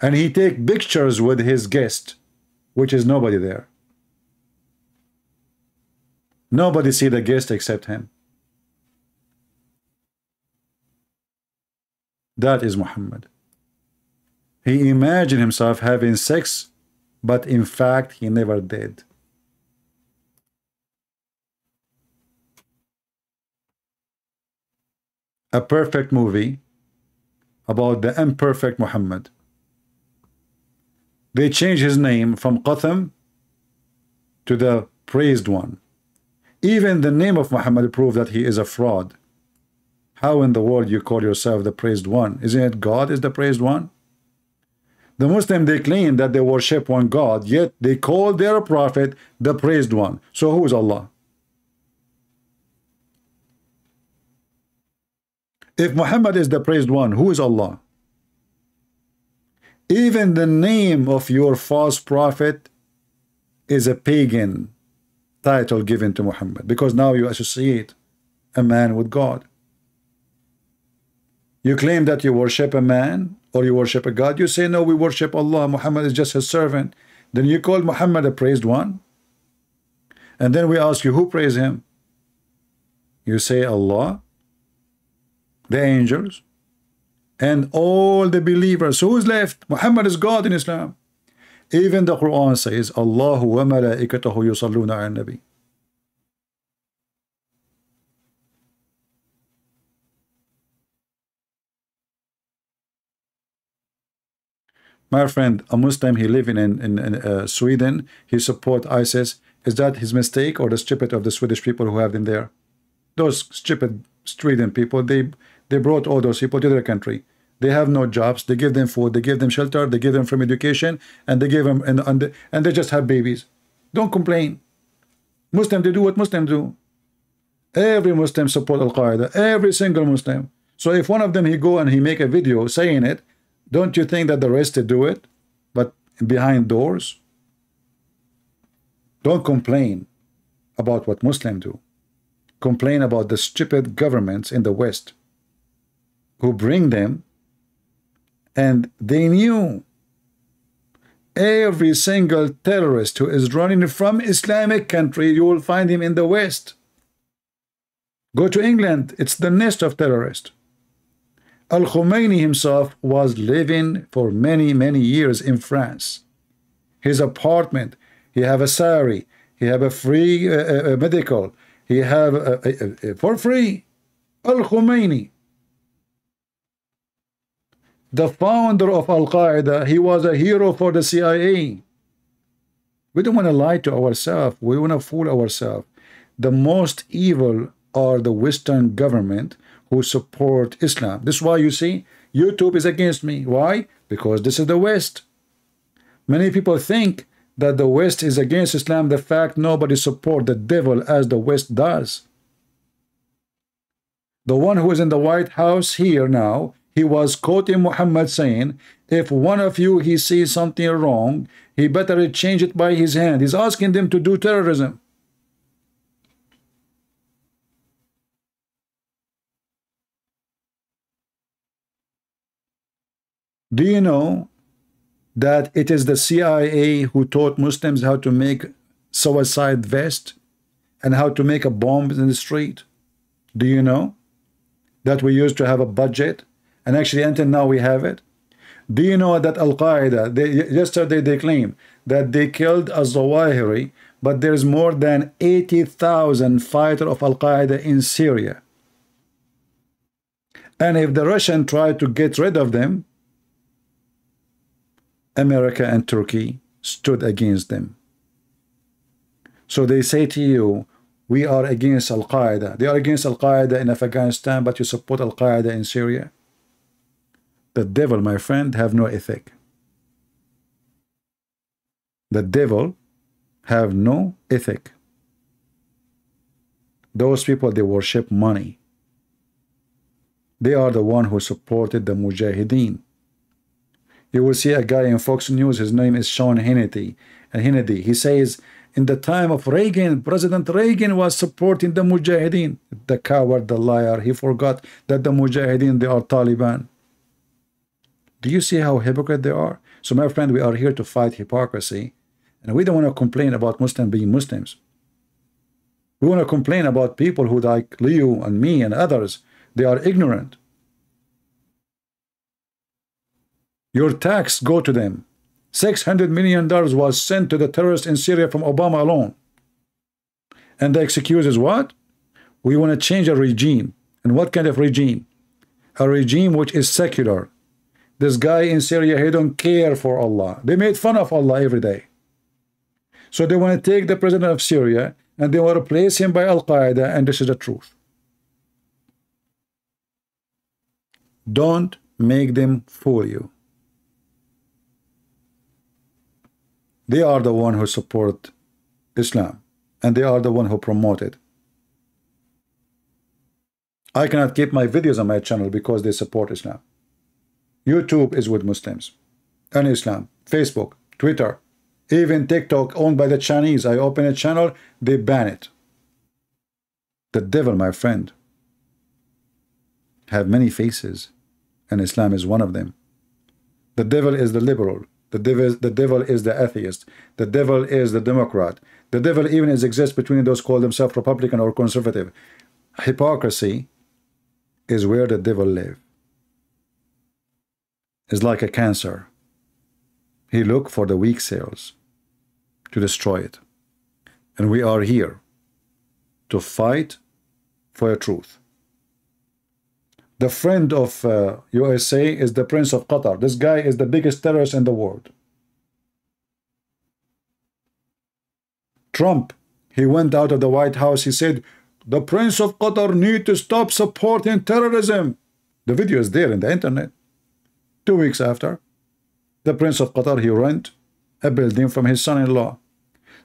Speaker 8: And he take pictures with his guest, which is nobody there. Nobody see the guest except him. That is Muhammad. He imagined himself having sex, but in fact he never did. A perfect movie about the imperfect Muhammad. They changed his name from Qatham to the praised one. Even the name of Muhammad proved that he is a fraud. How in the world you call yourself the praised one? Isn't it God is the praised one? The Muslim, they claim that they worship one God, yet they call their prophet the praised one. So who is Allah? If Muhammad is the praised one, who is Allah? Even the name of your false prophet is a pagan title given to Muhammad, because now you associate a man with God. You claim that you worship a man or you worship a God. You say, no, we worship Allah. Muhammad is just his servant. Then you call Muhammad a praised one. And then we ask you, who praise him? You say Allah, the angels, and all the believers. Who is left? Muhammad is God in Islam. Even the Quran says, Allahu wa malaikatahu yusalluna ala nabi. My friend, a Muslim, he living in Sweden, he support ISIS. Is that his mistake or the stupid of the Swedish people who have them there? Those stupid Sweden people, they brought all those people to their country. They have no jobs. They give them food. They give them shelter. They give them free education, and they give them and they just have babies. Don't complain. Muslim, they do what Muslims do. Every Muslim support Al Qaeda. Every single Muslim. So if one of them he go and he make a video saying it, don't you think that the rest they do it, but behind doors? Don't complain about what Muslims do. Complain about the stupid governments in the West who bring them, and they knew every single terrorist who is running from Islamic country, you will find him in the West. Go to England, it's the nest of terrorists. Al-Khomeini himself was living for many, many years in France. His apartment, he have a salary, he have a free medical, he have for free. Al-Khomeini, the founder of Al-Qaeda, he was a hero for the CIA. We don't want to lie to ourselves. We want to fool ourselves. The most evil are the Western government who support Islam. This is why you see YouTube is against me. Why? Because this is the West. Many people think that the West is against Islam. The fact nobody support the devil as the West does. The one who is in the White House here now, he was quoting Muhammad saying, if one of you he sees something wrong, he better change it by his hand. He's asking them to do terrorism. Do you know that it is the CIA who taught Muslims how to make suicide vest and how to make a bomb in the street? Do you know that we used to have a budget, and actually until now we have it? Do you know that Al-Qaeda, yesterday they claimed that they killed Al-Zawahiri, but there's more than 80,000 fighters of Al-Qaeda in Syria. And if the Russian tried to get rid of them, America and Turkey stood against them. So they say to you, we are against Al-Qaeda. They are against Al-Qaeda in Afghanistan, but you support Al-Qaeda in Syria. The devil, my friend, have no ethic. The devil have no ethic. Those people, they worship money. They are the one who supported the Mujahideen. You will see a guy in Fox News, his name is Sean Hannity, and Hannity, he says, in the time of Reagan, President Reagan was supporting the Mujahideen. The coward, the liar, he forgot that the Mujahideen, they are Taliban. Do you see how hypocrite they are? So my friend, we are here to fight hypocrisy, and we don't want to complain about Muslims being Muslims. We want to complain about people who, like Leo and me and others, they are ignorant. Your tax go to them. $600 million was sent to the terrorists in Syria from Obama alone. And the excuse is what? We want to change a regime. And what kind of regime? A regime which is secular. This guy in Syria, he don't care for Allah. They made fun of Allah every day. So they want to take the president of Syria and they want to replace him by Al-Qaeda, and this is the truth. Don't make them fool you. They are the one who support Islam, and they are the one who promote it. I cannot keep my videos on my channel because they support Islam. YouTube is with Muslims and Islam. Facebook, Twitter, even TikTok owned by the Chinese. I open a channel, they ban it. The devil, my friend, have many faces, and Islam is one of them. The devil is the liberal. The devil is the atheist. The devil is the Democrat. The devil even exists between those who call themselves Republican or conservative. Hypocrisy is where the devil lives. It's like a cancer. He looks for the weak cells to destroy it. And we are here to fight for a truth. The friend of USA is the Prince of Qatar. This guy is the biggest terrorist in the world. Trump, he went out of the White House. He said, the Prince of Qatar need to stop supporting terrorism. The video is there in the internet. 2 weeks after, the Prince of Qatar, he rent a building from his son-in-law.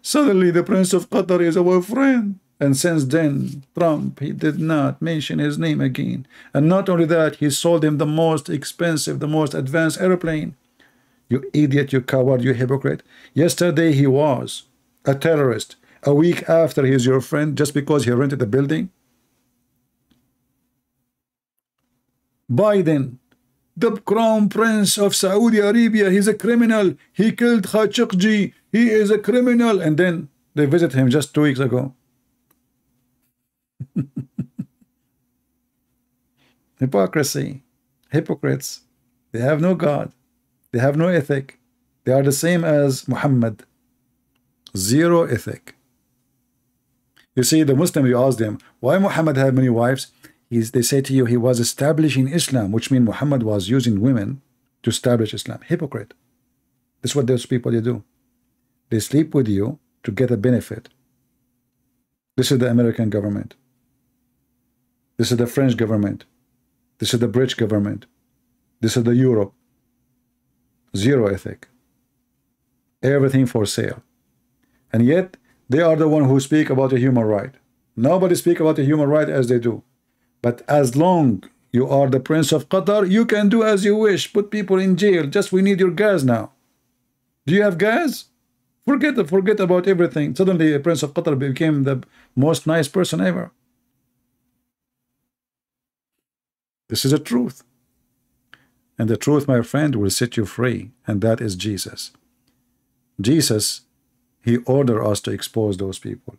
Speaker 8: Suddenly, the Prince of Qatar is our friend. And since then, Trump, he did not mention his name again. And not only that, he sold him the most expensive, the most advanced airplane. You idiot, you coward, you hypocrite. Yesterday, he was a terrorist. A week after, he is your friend just because he rented a building. Biden, the crown prince of Saudi Arabia, he's a criminal. He killed Khashoggi. He is a criminal. And then they visited him just 2 weeks ago. Hypocrisy, hypocrites. They have no God. They have no ethic. They are the same as Muhammad. Zero ethic. You see, the Muslim, you ask them, why Muhammad had many wives? They say to you, he was establishing Islam, which means Muhammad was using women to establish Islam. Hypocrite. This is what those people do. They sleep with you to get a benefit. This is the American government. This is the French government. This is the British government. This is the Europe. Zero ethic. Everything for sale. And yet, they are the one who speak about a human right. Nobody speak about a human right as they do. But as long you are the Prince of Qatar, you can do as you wish. Put people in jail. Just we need your gas now. Do you have gas? Forget about everything. Suddenly, the Prince of Qatar became the most nice person ever. This is the truth. And the truth, my friend, will set you free. And that is Jesus. Jesus, he ordered us to expose those people.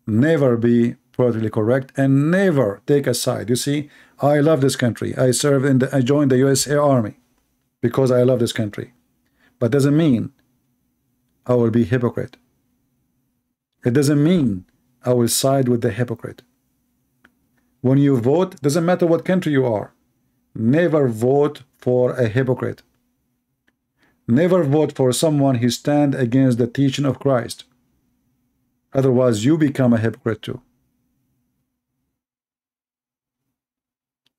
Speaker 8: Never be politically correct and never take a side. You see, I love this country. I joined the USA Army because I love this country. But doesn't mean I will be hypocrite. It doesn't mean I will side with the hypocrite. When you vote, doesn't matter what country you are, never vote for a hypocrite. Never vote for someone who stands against the teaching of Christ. Otherwise, you become a hypocrite too.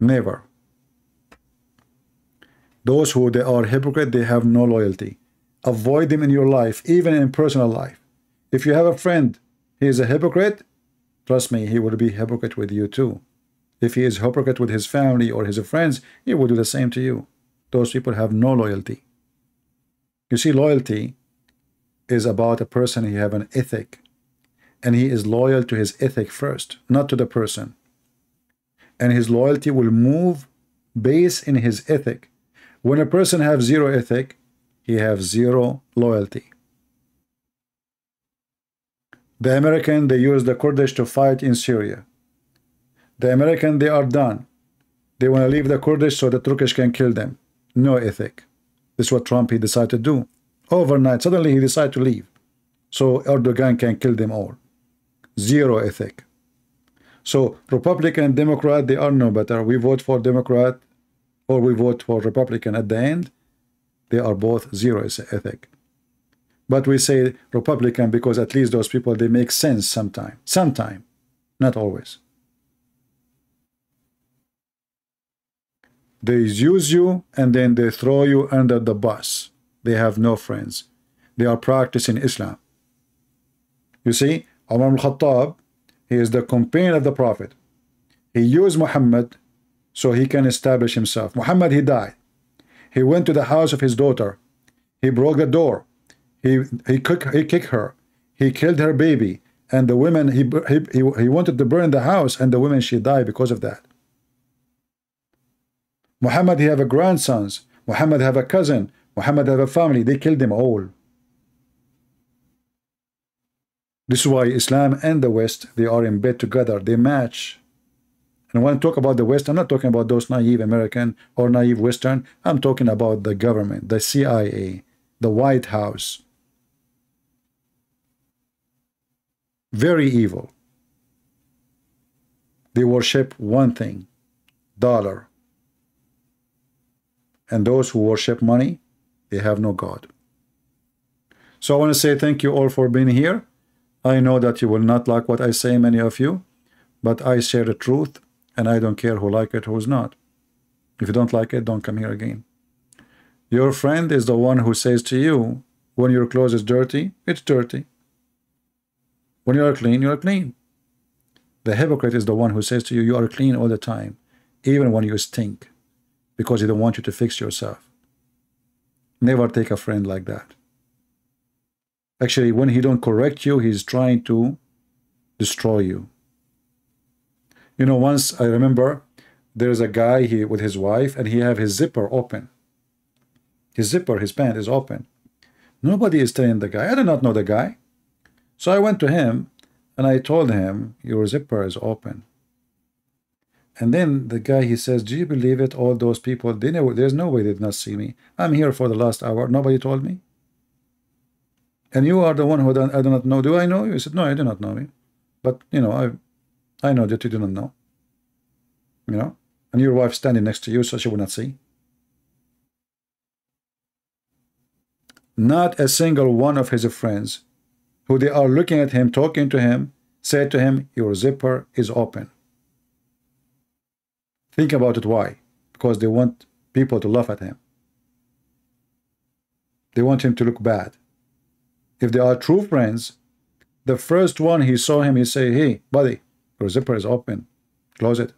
Speaker 8: Never. Those who they are hypocrite, they have no loyalty. Avoid them in your life, even in personal life. If you have a friend, he is a hypocrite, trust me, he will be hypocrite with you too. If he is hypocrite with his family or his friends, he will do the same to you. Those people have no loyalty. You see, loyalty is about a person who have an ethic. And he is loyal to his ethic first, not to the person. And his loyalty will move based in his ethic. When a person has zero ethic, he has zero loyalty. The American, they use the Kurdish to fight in Syria. The American, they are done. They want to leave the Kurdish so the Turkish can kill them. No ethic. This is what Trump, he decided to do. Overnight, suddenly he decided to leave. So Erdogan can kill them all. Zero ethic. So Republican and Democrat, they are no better. We vote for Democrat or we vote for Republican. At the end, they are both zero ethic. But we say Republican because at least those people, they make sense sometime. Sometime. Not always. They use you and then they throw you under the bus. They have no friends. They are practicing Islam. You see, Umar al-Khattab, he is the companion of the Prophet. He used Muhammad so he can establish himself. Muhammad, he died. He went to the house of his daughter. He broke the door. He kicked her. He killed her baby. And the women, he wanted to burn the house, and the women, she died because of that. Muhammad, he have a grandsons. Muhammad have a cousin. Muhammad have a family. They killed them all. This is why Islam and the West, they are in bed together. They match. And when I talk about the West, I'm not talking about those naive American or naive Western. I'm talking about the government, the CIA, the White House. Very evil. They worship one thing, dollar. And those who worship money, they have no God. So I want to say thank you all for being here. I know that you will not like what I say, many of you, but I share the truth, and I don't care who like it, who's not. If you don't like it, don't come here again. Your friend is the one who says to you, when your clothes is dirty, it's dirty. When you are clean, you are clean. The hypocrite is the one who says to you, you are clean all the time, even when you stink, because he don't want you to fix yourself. Never take a friend like that. Actually, when he don't correct you, he's trying to destroy you. You know, once I remember there's a guy with his wife, and he have his zipper open. His zipper, his pant is open. Nobody is telling the guy. I do not know the guy. So I went to him and I told him, your zipper is open. And then the guy, he says, do you believe it? All those people, they know, there's no way they did not see me. I'm here for the last hour. Nobody told me. And you are the one who I do not know. Do I know you? He said, no, I do not know you. But, you know, I know that you do not know. You know? And your wife standing next to you, so she will not see. Not a single one of his friends who they are looking at him, talking to him, said to him, your zipper is open. Think about it. Why? Because they want people to laugh at him. They want him to look bad. If they are true friends, the first one he saw him, he say, hey, buddy, your zipper is open. Close it.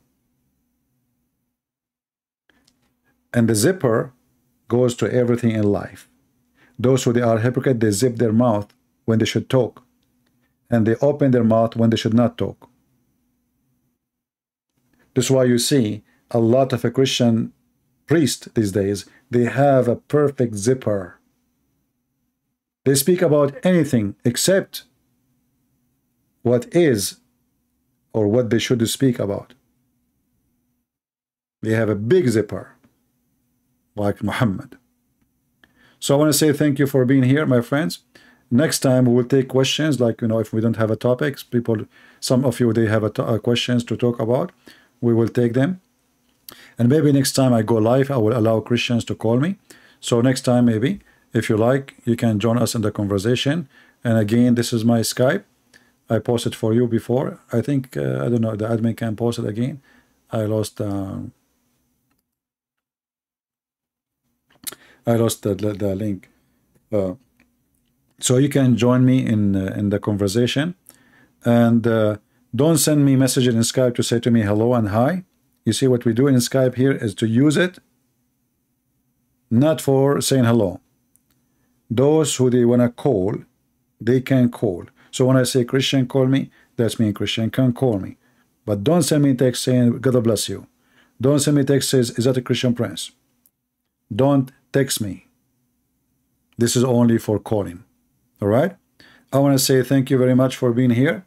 Speaker 8: And the zipper goes to everything in life. Those who they are hypocrite, they zip their mouth when they should talk, and they open their mouth when they should not talk. That's why you see a lot of a Christian priest these days, they have a perfect zipper. They speak about anything except what is or what they should speak about. They have a big zipper like Muhammad. So I want to say thank you for being here, my friends. Next time we will take questions, like, you know, if we don't have a topic, people, some of you, they have questions to talk about, we will take them. And maybe next time I go live, I will allow Christians to call me. So next time, maybe, if you like, you can join us in the conversation. And again, this is my Skype. I posted for you before. I think, I don't know, the admin can post it again. I lost the link. So you can join me in the conversation, and don't send me messages in Skype to say to me hello and hi. You see, what we do in Skype here is to use it not for saying hello. Those who they want to call, they can call. So when I say Christian call me, that's me. Christian can call me, but don't send me text saying God bless you. Don't send me text says, is that a Christian prince? Don't text me. This is only for calling. All right. I want to say thank you very much for being here.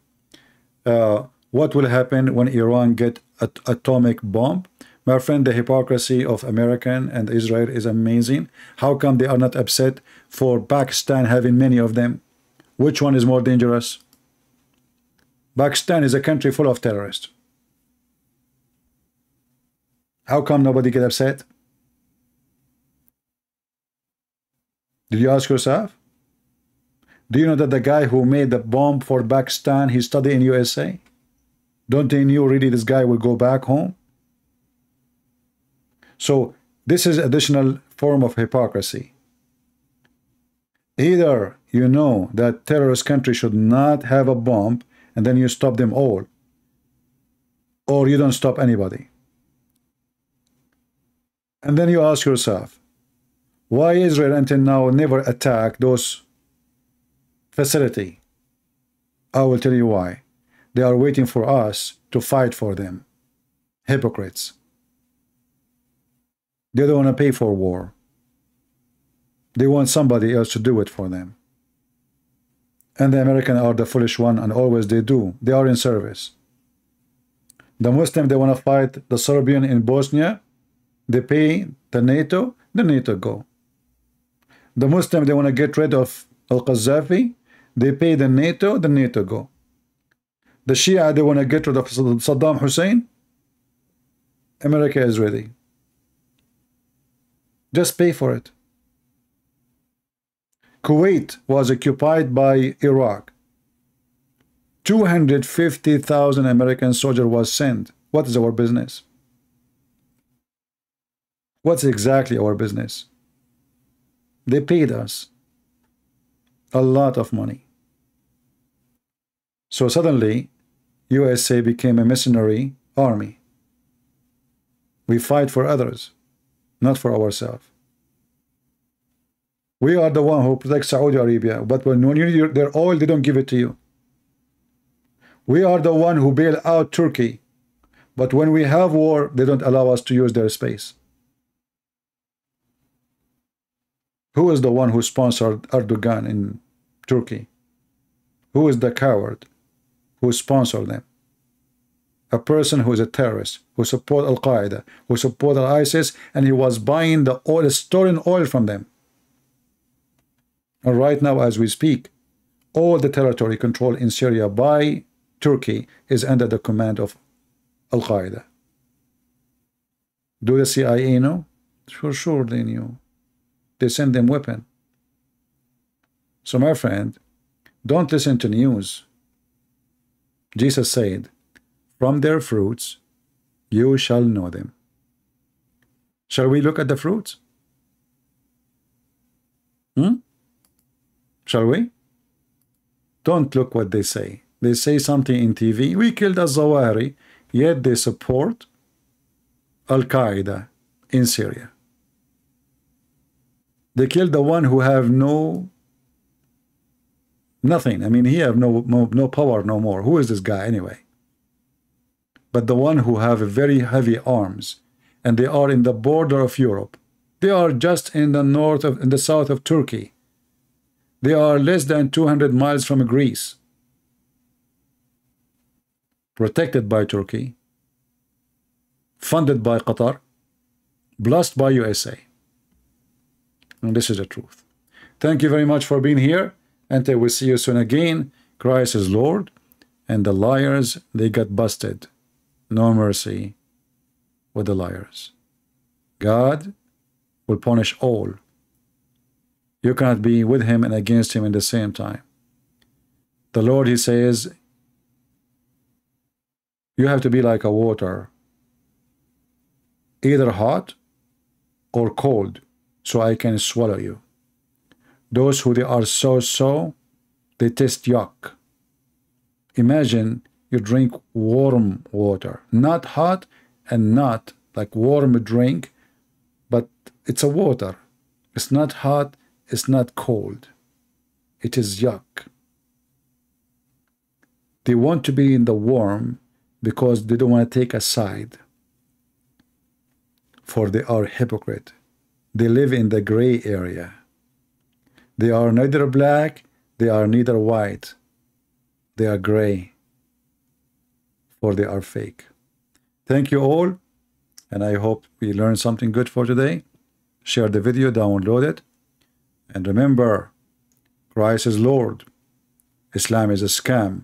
Speaker 8: What will happen when Iran get an atomic bomb? My friend, the hypocrisy of American and Israel is amazing. How come they are not upset for Pakistan having many of them? Which one is more dangerous? Pakistan is a country full of terrorists. How come nobody get upset? Did you ask yourself? Do you know that the guy who made the bomb for Pakistan, he studied in USA? Don't they knew really this guy will go back home? So this is additional form of hypocrisy. Either you know that terrorist country should not have a bomb, and then you stop them all, or you don't stop anybody. And then you ask yourself, why Israel until now never attacked those facilities? I will tell you why. They are waiting for us to fight for them. Hypocrites. They don't want to pay for war. They want somebody else to do it for them. And the Americans are the foolish one, and always they do. They are in service. The Muslim, they want to fight the Serbian in Bosnia. They pay the NATO go. The Muslim, they want to get rid of Al-Qaddafi. They pay the NATO go. The Shia, they want to get rid of Saddam Hussein. America is ready. Just pay for it. Kuwait was occupied by Iraq. 250,000 American soldiers was sent. What is our business? What's exactly our business? They paid us a lot of money. So suddenly, USA became a mercenary army. We fight for others, not for ourselves. We are the one who protects Saudi Arabia, but when you need their oil, they don't give it to you. We are the one who bail out Turkey, but when we have war, they don't allow us to use their space. Who is the one who sponsored Erdogan in Turkey? Who is the coward who sponsored them? A person who is a terrorist, who supports Al-Qaeda, who supports ISIS, and he was buying the oil, stolen oil from them. And right now, as we speak, all the territory controlled in Syria by Turkey is under the command of Al-Qaeda. Do the CIA know? For sure they knew. They send them weapons. So my friend, don't listen to news. Jesus said, from their fruits you shall know them. Shall we look at the fruits? Shall we? Don't look what they say. They say something in TV. We killed Al-Zawahiri, yet they support Al-Qaeda in Syria. They killed the one who have nothing. I mean, he have no power no more. Who is this guy anyway? But the one who have very heavy arms, and they are in the border of Europe. They are just in the south of Turkey. They are less than 200 miles from Greece. Protected by Turkey, funded by Qatar, blessed by USA. And this is the truth. Thank you very much for being here. Until we see you soon again. Christ is Lord, and the liars, they got busted. No mercy with the liars. God will punish all. You cannot be with him and against him in the same time. The Lord, he says, you have to be like a water, either hot or cold, so I can swallow you. Those who they are so, they taste yuck. Imagine you drink warm water, not hot and not like warm drink, but it's a water. It's not hot, it's not cold. It is yuck. They want to be in the warm because they don't want to take a side. For they are hypocrite. They live in the gray area. They are neither black, they are neither white. They are gray. For they are fake. Thank you all, and I hope we learned something good for today. Share the video, download it, and remember, Christ is Lord. Islam is a scam,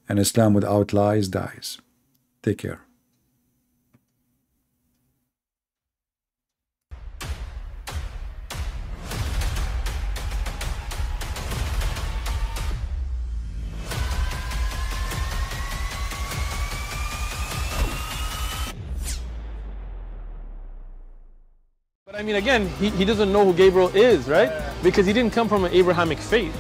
Speaker 8: and Islam without lies dies. Take care.
Speaker 6: But
Speaker 1: I mean, again, he doesn't know who Gabriel is, right? Because he didn't come from an Abrahamic faith.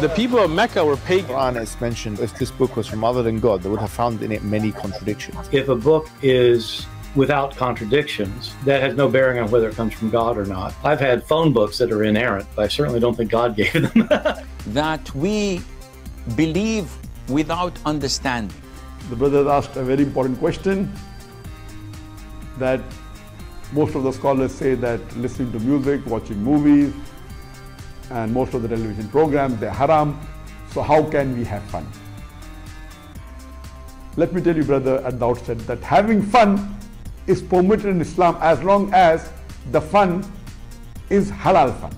Speaker 1: The people of Mecca were pagan.
Speaker 2: The Quran is mentioned, if this book was from other than God, they would have found in it many contradictions.
Speaker 3: If a book is without contradictions, that has no bearing on whether it comes from God or not. I've had phone books that are inerrant, but I certainly don't think God gave them.
Speaker 5: That we believe without understanding.
Speaker 6: The brother asked a very important question, that most of the scholars say that listening to music, watching movies, and most of the television programs, they're haram. So how can we have fun? Let me tell you, brother, at the outset that having fun is permitted in Islam as long as the fun is halal fun.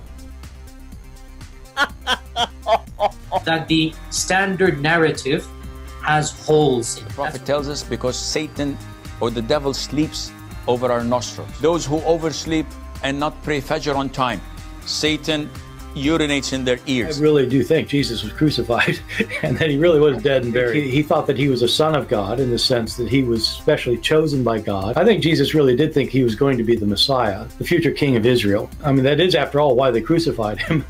Speaker 7: That the standard narrative has holes in it.
Speaker 5: The Prophet tells us because Satan or the devil sleeps over our nostrils. Those who oversleep and not pray Fajr on time, Satan urinates in their ears.
Speaker 3: I really do think Jesus was crucified and that he really was dead and buried. He thought that he was a son of God in the sense that he was specially chosen by God. I think Jesus really did think he was going to be the Messiah, the future king of Israel. I mean, that is, after all, why they crucified him.